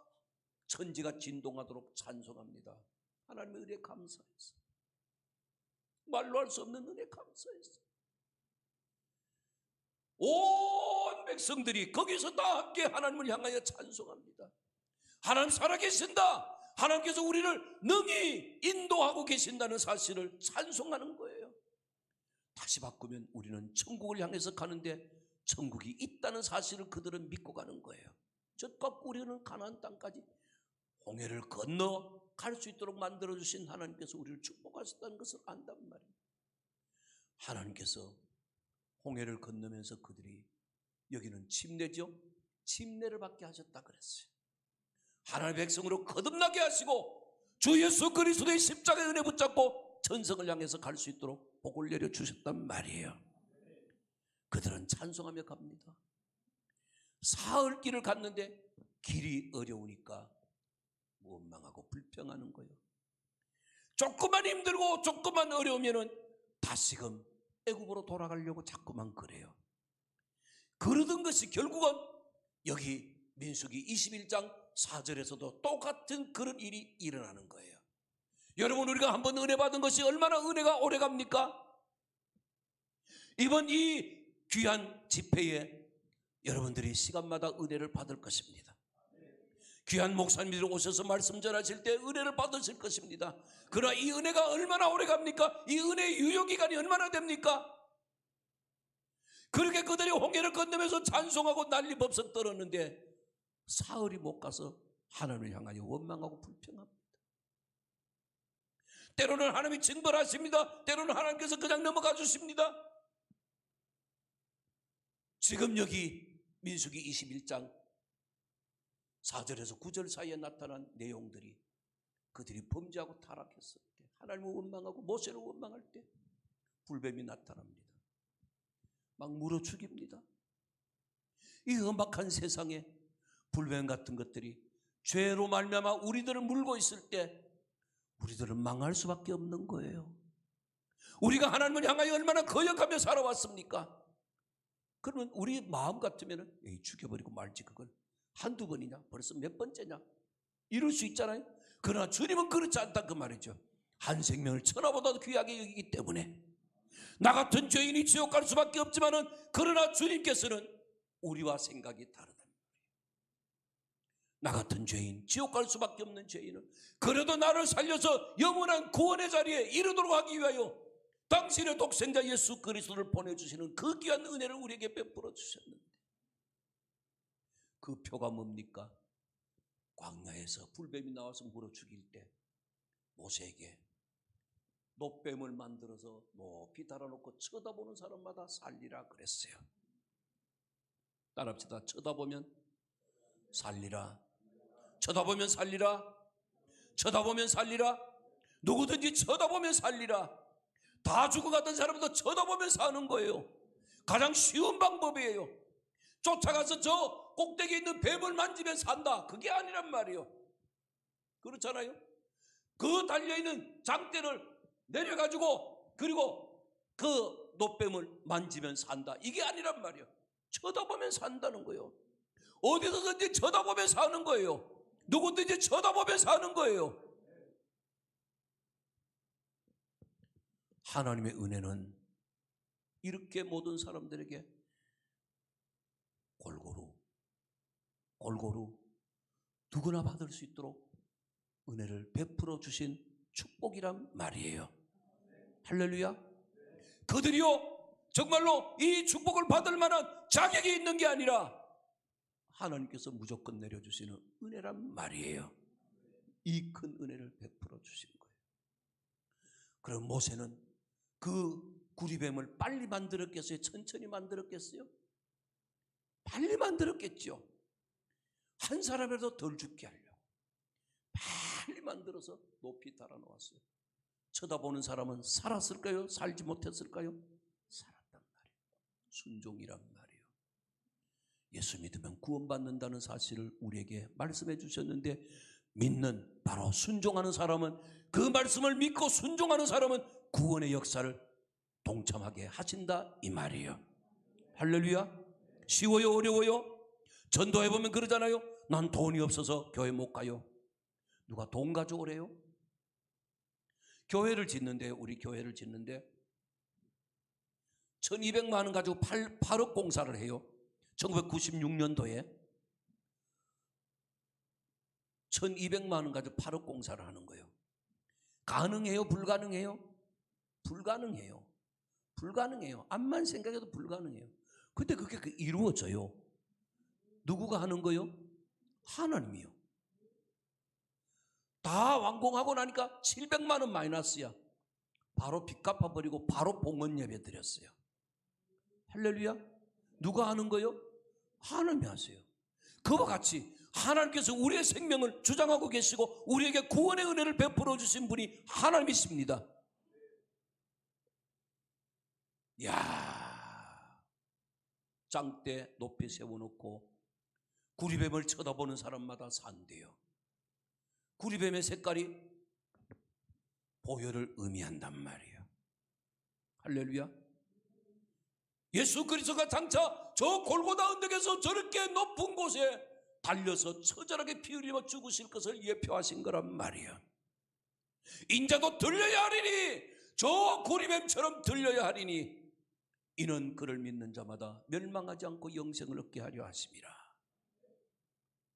천지가 진동하도록 찬송합니다. 하나님의 은혜 감사했어요. 말로 할 수 없는 은혜 감사했어요. 온 백성들이 거기서 다 함께 하나님을 향하여 찬송합니다. 하나님 살아계신다. 하나님께서 우리를 능히 인도하고 계신다는 사실을 찬송하는 거예요. 다시 바꾸면 우리는 천국을 향해서 가는데 천국이 있다는 사실을 그들은 믿고 가는 거예요. 젖과 꿀이 가나안 땅까지 홍해를 건너 갈 수 있도록 만들어주신 하나님께서 우리를 축복하셨다는 것을 안단 말이에요. 하나님께서 홍해를 건너면서 그들이, 여기는 침례죠, 침례를 받게 하셨다 그랬어요. 하나님의 백성으로 거듭나게 하시고 주 예수 그리스도의 십자가의 은혜 붙잡고 천성을 향해서 갈 수 있도록 복을 내려주셨단 말이에요. 그들은 찬송하며 갑니다. 사흘 길을 갔는데 길이 어려우니까 원망하고 불평하는 거예요. 조금만 힘들고 조금만 어려우면은 다시금 애굽으로 돌아가려고 자꾸만 그래요. 그러던 것이 결국은 여기 민수기 21장 4절에서도 똑같은 그런 일이 일어나는 거예요. 여러분, 우리가 한번 은혜 받은 것이 얼마나 은혜가 오래 갑니까? 이번 이 귀한 집회에 여러분들이 시간마다 은혜를 받을 것입니다. 귀한 목사님들이 오셔서 말씀 전하실 때 은혜를 받으실 것입니다. 그러나 이 은혜가 얼마나 오래 갑니까? 이 은혜의 유효기간이 얼마나 됩니까? 그렇게 그들이 홍해를 건너면서 찬송하고 난리법석 떨었는데 사흘이 못 가서 하나님을 향하여 원망하고 불평합니다. 때로는 하나님이 징벌하십니다. 때로는 하나님께서 그냥 넘어가 주십니다. 지금 여기 민수기 21장 4절에서 9절 사이에 나타난 내용들이 그들이 범죄하고 타락했을 때, 하나님을 원망하고 모세를 원망할 때 불뱀이 나타납니다. 막 물어 죽입니다. 이 험악한 세상에 불뱀 같은 것들이 죄로 말미암아 우리들을 물고 있을 때 우리들은 망할 수밖에 없는 거예요. 우리가 하나님을 향하여 얼마나 거역하며 살아왔습니까? 그러면 우리 마음 같으면 죽여버리고 말지, 그걸 한두 번이냐, 벌써 몇 번째냐, 이럴 수 있잖아요. 그러나 주님은 그렇지 않다 그 말이죠. 한 생명을 천하보다 귀하게 여기기 때문에 나 같은 죄인이 지옥 갈 수밖에 없지만은, 그러나 주님께서는 우리와 생각이 다르다. 나 같은 죄인, 지옥 갈 수밖에 없는 죄인은 그래도 나를 살려서 영원한 구원의 자리에 이르도록 하기 위하여 당신의 독생자 예수 그리스도를 보내주시는 그 귀한 은혜를 우리에게 베풀어 주셨는데, 그 표가 뭡니까? 광야에서 불뱀이 나와서 물어 죽일 때 모세에게 놋뱀을 만들어서 높이 달아놓고 쳐다보는 사람마다 살리라 그랬어요. 따라합시다. 쳐다보면 살리라. 쳐다보면 살리라. 쳐다보면 살리라. 누구든지 쳐다보면 살리라. 다 죽어가던 사람도 쳐다보면 사는 거예요. 가장 쉬운 방법이에요. 쫓아가서 저 꼭대기에 있는 뱀을 만지면 산다, 그게 아니란 말이에요. 그렇잖아요. 그 달려있는 장대를 내려가지고 그리고 그 놋뱀을 만지면 산다, 이게 아니란 말이에요. 쳐다보면 산다는 거예요. 어디서든지 쳐다보면 사는 거예요. 누구든지 쳐다보면 사는 거예요. 하나님의 은혜는 이렇게 모든 사람들에게 골고루 누구나 받을 수 있도록 은혜를 베풀어 주신 축복이란 말이에요. 할렐루야. 그들이요 정말로 이 축복을 받을 만한 자격이 있는 게 아니라 하나님께서 무조건 내려주시는 은혜란 말이에요. 이 큰 은혜를 베풀어 주신 거예요. 그럼 모세는 그 구리뱀을 빨리 만들었겠어요? 천천히 만들었겠어요? 빨리 만들었겠죠. 한 사람이라도 덜 죽게 하려고 빨리 만들어서 높이 달아놓았어요. 쳐다보는 사람은 살았을까요? 살지 못했을까요? 살았단 말이에요. 순종이란 말이에요. 예수 믿으면 구원받는다는 사실을 우리에게 말씀해 주셨는데, 믿는, 바로 순종하는 사람은, 그 말씀을 믿고 순종하는 사람은 구원의 역사를 동참하게 하신다 이 말이에요. 할렐루야. 쉬워요? 어려워요? 전도해보면 그러잖아요. 난 돈이 없어서 교회 못 가요. 누가 돈 가져오래요? 우리 교회를 짓는데 1200만 원 가지고 8억 공사를 해요. 1996년도에 1200만 원 가지고 8억 공사를 하는 거예요. 가능해요? 불가능해요? 불가능해요. 불가능해요. 암만 생각해도 불가능해요. 근데 그게 이루어져요. 누구가 하는 거요? 하나님이요. 다 완공하고 나니까 700만 원 마이너스야. 바로 빚 갚아버리고 바로 봉헌 예배 드렸어요. 할렐루야. 누가 하는 거요? 하나님이 하세요. 그와 같이 하나님께서 우리의 생명을 주장하고 계시고 우리에게 구원의 은혜를 베풀어 주신 분이 하나님이십니다. 이야, 짱대 높이 세워놓고 구리뱀을 쳐다보는 사람마다 산대요. 구리뱀의 색깔이 보혈을 의미한단 말이에요. 할렐루야. 예수 그리스도가 장차 저 골고다 언덕에서 저렇게 높은 곳에 달려서 처절하게 피 흘리며 죽으실 것을 예표하신 거란 말이에요. 인자도 들려야 하리니, 저 구리뱀처럼 들려야 하리니, 이는 그를 믿는 자마다 멸망하지 않고 영생을 얻게 하려 하심이라.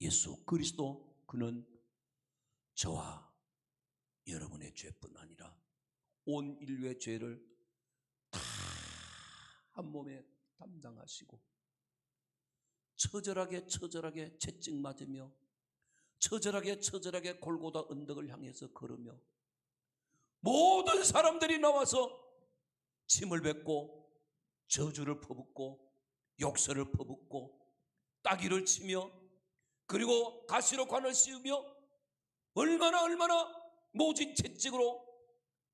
예수 그리스도, 그는 저와 여러분의 죄뿐 아니라 온 인류의 죄를 다 한 몸에 담당하시고 처절하게 채찍 맞으며 처절하게 골고다 언덕을 향해서 걸으며 모든 사람들이 나와서 침을 뱉고 저주를 퍼붓고 욕설을 퍼붓고 따귀를 치며 그리고 가시로 관을 씌우며 얼마나 모진 채찍으로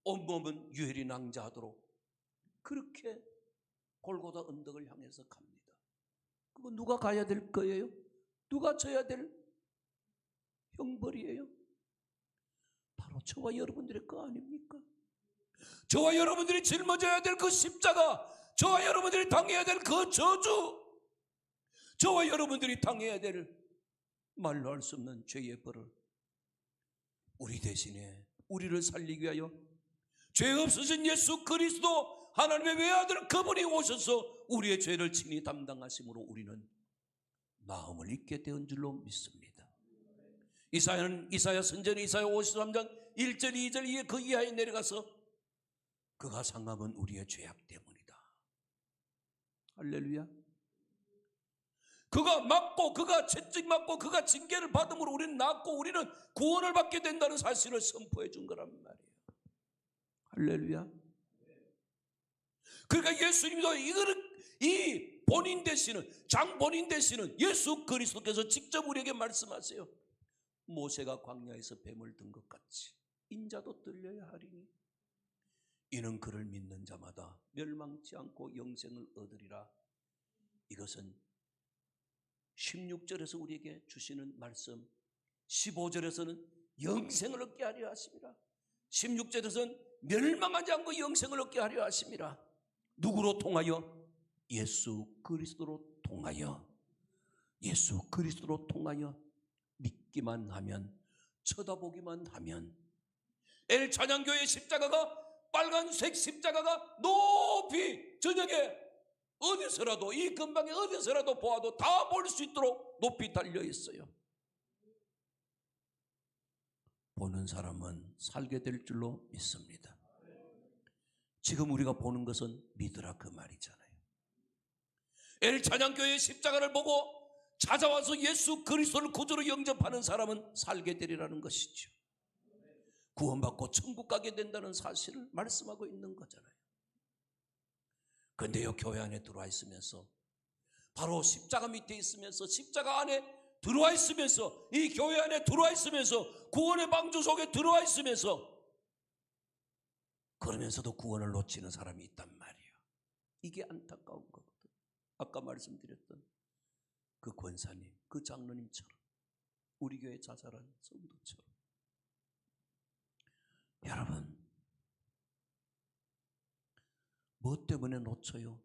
온몸은 유혈이 낭자하도록 그렇게 골고다 언덕을 향해서 갑니다. 그거 누가 가야 될 거예요? 누가 져야 될 형벌이에요? 바로 저와 여러분들의 거 아닙니까? 저와 여러분들이 짊어져야 될 그 십자가, 저와 여러분들이 당해야 될 그 저주, 저와 여러분들이 당해야 될 말로 할 수 없는 죄의 벌을 우리 대신에 우리를 살리기 위하여 죄 없으신 예수 그리스도 하나님의 외아들 그분이 오셔서 우리의 죄를 친히 담당하심으로 우리는 나음을 입게 된 줄로 믿습니다. 이사야 선전 이사야 53장 1절 2절 이에 그 이하에 내려가서 그가 상함은 우리의 죄악 때문이다. 할렐루야. 그가 맞고 그가 채찍 맞고 그가 징계를 받음으로 우리는 낫고 우리는 구원을 받게 된다는 사실을 선포해 준 거란 말이에요. 할렐루야. 그러니까 예수님도 이 본인 되시는 장본인 되시는 예수 그리스도께서 직접 우리에게 말씀하세요. 모세가 광야에서 뱀을 든 것 같이 인자도 들려야 하리니 이는 그를 믿는 자마다 멸망치 않고 영생을 얻으리라. 이것은 16절에서 우리에게 주시는 말씀, 15절에서는 영생을 얻게 하려 하심이라. 16절에서는 멸망하지 않고 영생을 얻게 하려 하심이라. 누구로 통하여? 예수 그리스도로 통하여. 예수 그리스도로 통하여 믿기만 하면, 쳐다보기만 하면 엘 찬양교회 십자가가 빨간색 십자가가 높이 저녁에 어디서라도 이 근방에 어디서라도 보아도 다 볼 수 있도록 높이 달려 있어요. 보는 사람은 살게 될 줄로 믿습니다. 지금 우리가 보는 것은 믿으라 그 말이잖아요. 엘 찬양교회의 십자가를 보고 찾아와서 예수 그리스도를 구주로 영접하는 사람은 살게 되리라는 것이죠. 구원받고 천국 가게 된다는 사실을 말씀하고 있는 거잖아요. 그런데요, 교회 안에 들어와 있으면서 바로 십자가 밑에 있으면서 십자가 안에 들어와 있으면서 이 교회 안에 들어와 있으면서 구원의 방주 속에 들어와 있으면서 그러면서도 구원을 놓치는 사람이 있단 말이에요. 이게 안타까운 거거든. 아까 말씀드렸던 그 권사님, 그 장로님처럼 우리 교회 자잘한 성도처럼 여러분 뭐 때문에 놓쳐요?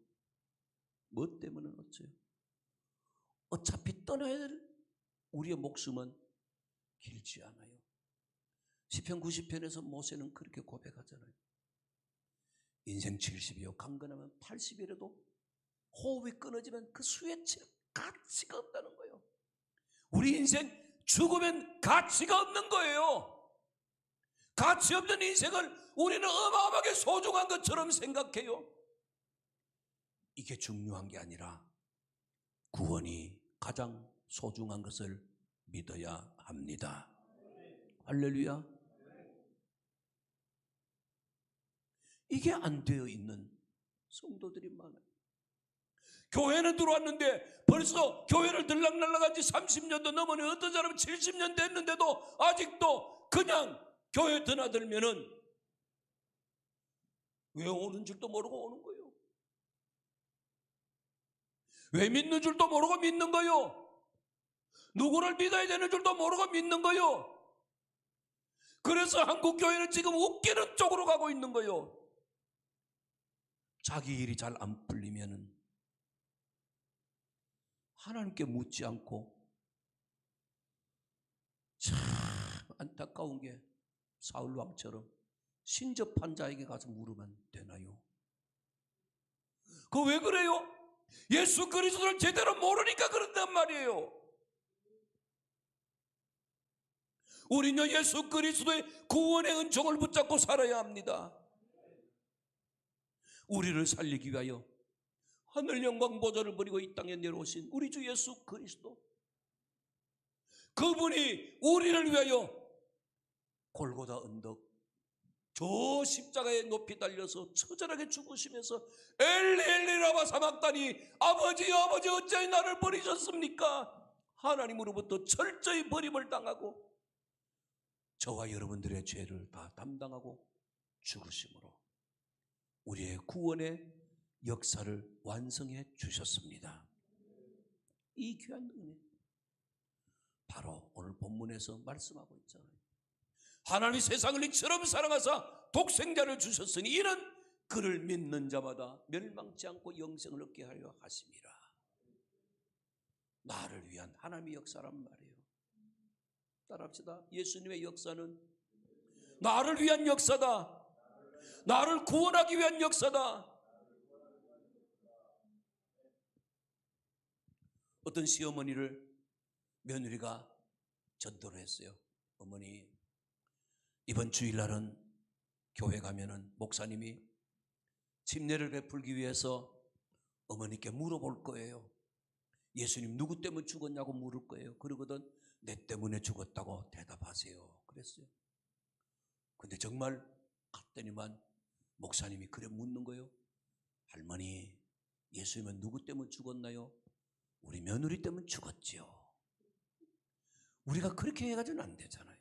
뭐 때문에 놓쳐요? 어차피 떠나야 될 우리의 목숨은 길지 않아요. 시편 90편에서 모세는 그렇게 고백하잖아요. 인생 70이요 강건하면 80이라도 호흡이 끊어지면 그 수에 칠 가치가 없다는 거예요. 우리 인생 죽으면 가치가 없는 거예요. 가치 없는 인생을 우리는 어마어마하게 소중한 것처럼 생각해요. 이게 중요한 게 아니라 구원이 가장 소중한 것을 믿어야 합니다. 할렐루야. 이게 안 되어 있는 성도들이 많아요. 교회는 들어왔는데 벌써 교회를 들락날락한 지 30년도 넘으니 어떤 사람은 70년 됐는데도 아직도 그냥 교회 드나들면은 왜 오는 줄도 모르고 오는 거예요. 왜 믿는 줄도 모르고 믿는 거요. 누구를 믿어야 되는 줄도 모르고 믿는 거요. 그래서 한국 교회는 지금 웃기는 쪽으로 가고 있는 거요. 자기 일이 잘 안 풀리면은 하나님께 묻지 않고, 참 안타까운 게 사울 왕처럼 신접한 자에게 가서 물으면 되나요? 그거 왜 그래요? 예수 그리스도를 제대로 모르니까 그런단 말이에요. 우리는 예수 그리스도의 구원의 은총을 붙잡고 살아야 합니다. 우리를 살리기 위하여 하늘 영광 보좌를 버리고 이 땅에 내려오신 우리 주 예수 그리스도, 그분이 우리를 위하여 골고다 언덕 저 십자가에 높이 달려서 처절하게 죽으시면서 엘리 엘리 라마 사막다니, 아버지 아버지 어찌하여 나를 버리셨습니까? 하나님으로부터 철저히 버림을 당하고 저와 여러분들의 죄를 다 담당하고 죽으심으로 우리의 구원의 역사를 완성해 주셨습니다. 이 귀한 은혜 바로 오늘 본문에서 말씀하고 있잖아요. 하나님이 세상을 이처럼 사랑하사 독생자를 주셨으니 이는 그를 믿는 자마다 멸망치 않고 영생을 얻게 하려 하심이라. 나를 위한 하나님의 역사란 말이에요. 따라합시다. 예수님의 역사는 나를 위한 역사다. 나를 구원하기 위한 역사다. 어떤 시어머니를 며느리가 전도를 했어요. 어머니, 이번 주일날은 교회 가면은 목사님이 침례를 베풀기 위해서 어머니께 물어볼 거예요. 예수님 누구 때문에 죽었냐고 물을 거예요. 그러거든 내 때문에 죽었다고 대답하세요. 그랬어요. 근데 정말 갔더니만 목사님이 그래 묻는 거예요. 할머니, 예수님은 누구 때문에 죽었나요? 우리 며느리 때문에 죽었지요. 우리가 그렇게 해가지고는 안 되잖아요.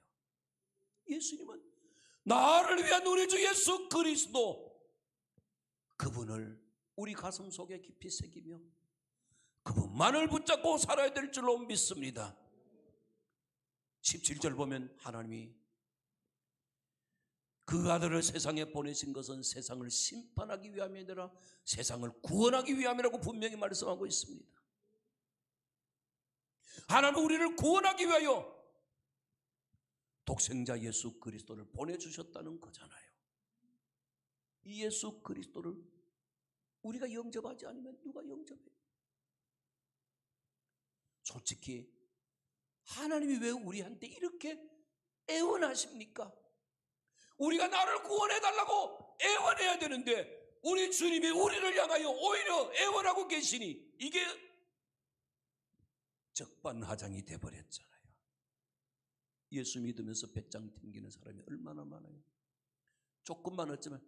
예수님은 나를 위한 우리 주 예수 그리스도, 그분을 우리 가슴 속에 깊이 새기며 그분만을 붙잡고 살아야 될 줄로 믿습니다. 17절 보면 하나님이 그 아들을 세상에 보내신 것은 세상을 심판하기 위함이 아니라 세상을 구원하기 위함이라고 분명히 말씀하고 있습니다. 하나님은 우리를 구원하기 위하여 독생자 예수 그리스도를 보내주셨다는 거잖아요. 이 예수 그리스도를 우리가 영접하지 않으면 누가 영접해요? 솔직히 하나님이 왜 우리한테 이렇게 애원하십니까? 우리가 나를 구원해달라고 애원해야 되는데 우리 주님이 우리를 향하여 오히려 애원하고 계시니 이게 적반하장이 돼버렸잖아요. 예수 믿으면서 배짱 튕기는 사람이 얼마나 많아요. 조금만 어쩌면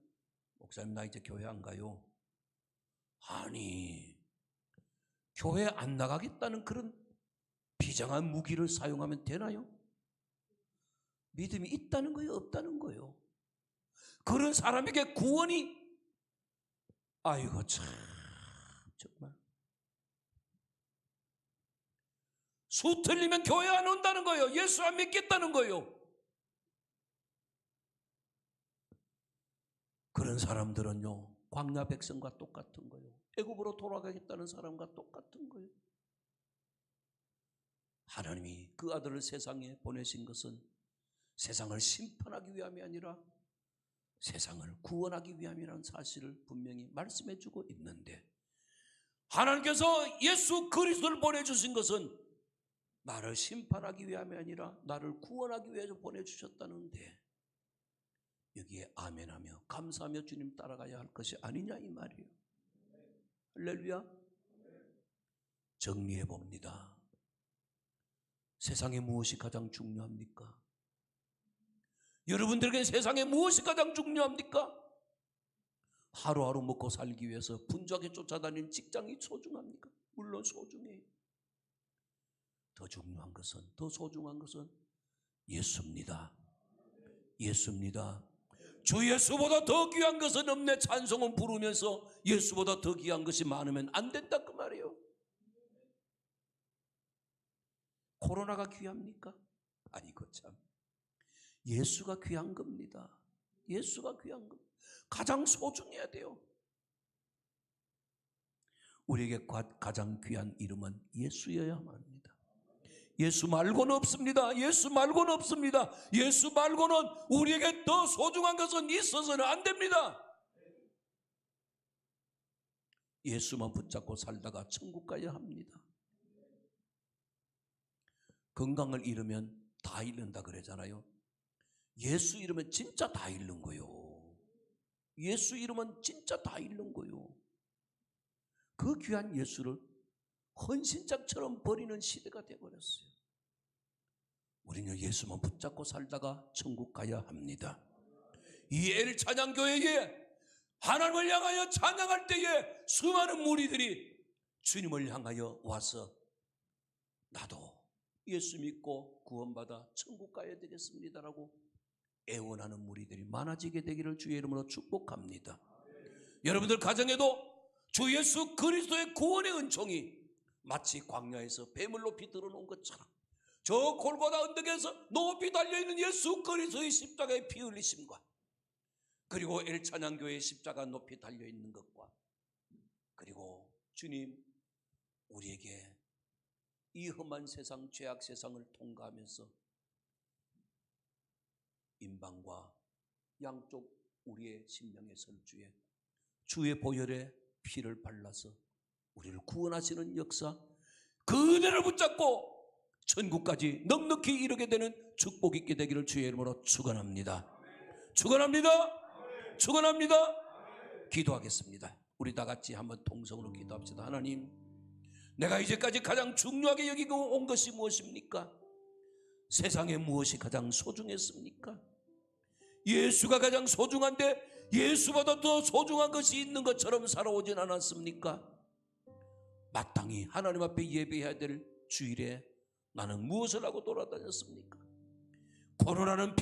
목사님 나 이제 교회 안 가요. 아니, 교회 안 나가겠다는 그런 비장한 무기를 사용하면 되나요? 믿음이 있다는 거예요, 없다는 거예요? 그런 사람에게 구원이, 아이고 참 정말 수 틀리면 교회 안 온다는 거예요. 예수 안 믿겠다는 거예요. 그런 사람들은요 광야 백성과 똑같은 거예요. 애굽으로 돌아가겠다는 사람과 똑같은 거예요. 하나님이 그 아들을 세상에 보내신 것은 세상을 심판하기 위함이 아니라 세상을 구원하기 위함이라는 사실을 분명히 말씀해 주고 있는데, 하나님께서 예수 그리스도를 보내주신 것은 나를 심판하기 위함이 아니라 나를 구원하기 위해서 보내주셨다는데, 여기에 아멘하며 감사하며 주님 따라가야 할 것이 아니냐 이 말이에요. 할렐루야. 정리해 봅니다. 세상에 무엇이 가장 중요합니까? 여러분들에게 세상에 무엇이 가장 중요합니까? 하루하루 먹고 살기 위해서 분주하게 쫓아다니는 직장이 소중합니까? 물론 소중해요. 더 중요한 것은, 더 소중한 것은 예수입니다. 예수입니다. 주 예수보다 더 귀한 것은 없네 찬송은 부르면서 예수보다 더 귀한 것이 많으면 안 된다 그 말이에요. 코로나가 귀합니까? 아니고 참 예수가 귀한 겁니다. 예수가 귀한 겁니다. 가장 소중해야 돼요. 우리에게 가장 귀한 이름은 예수여야만 합니다. 예수 말고는 없습니다. 예수 말고는 없습니다. 예수 말고는 우리에게 더 소중한 것은 있어서는 안 됩니다. 예수만 붙잡고 살다가 천국 가야 합니다. 건강을 잃으면 다 잃는다 그러잖아요. 예수 잃으면 진짜 다 잃는 거예요. 예수 잃으면 진짜 다 잃는 거예요. 그 귀한 예수를 헌신짝처럼 버리는 시대가 되어버렸어요. 우리는 예수만 붙잡고 살다가 천국 가야 합니다. 이 엘 찬양교회에 하나님을 향하여 찬양할 때에 수많은 무리들이 주님을 향하여 와서 나도 예수 믿고 구원받아 천국 가야 되겠습니다라고 애원하는 무리들이 많아지게 되기를 주의 이름으로 축복합니다. 여러분들 가정에도 주 예수 그리스도의 구원의 은총이 마치 광야에서 뱀을 높이 들어놓은 것처럼 저 골고다 언덕에서 높이 달려있는 예수 그리스도의 십자가의 피 흘리심과 그리고 엘찬양교회의 십자가 높이 달려있는 것과 그리고 주님 우리에게 이 험한 세상 죄악 세상을 통과하면서 임방과 양쪽 우리의 심령의 설주에 주의 보혈의 피를 발라서 우리를 구원하시는 역사 그대를 붙잡고 천국까지 넉넉히 이르게 되는 축복 있게 되기를 주의 이름으로 축원합니다. 축원합니다. 축원합니다. 기도하겠습니다. 우리 다 같이 한번 통성으로 기도합시다. 하나님, 내가 이제까지 가장 중요하게 여기고 온 것이 무엇입니까? 세상에 무엇이 가장 소중했습니까? 예수가 가장 소중한데 예수보다 더 소중한 것이 있는 것처럼 살아오진 않았습니까? 마땅히 하나님 앞에 예배해야 될 주일에 나는 무엇을 하고 돌아다녔습니까? 코로나는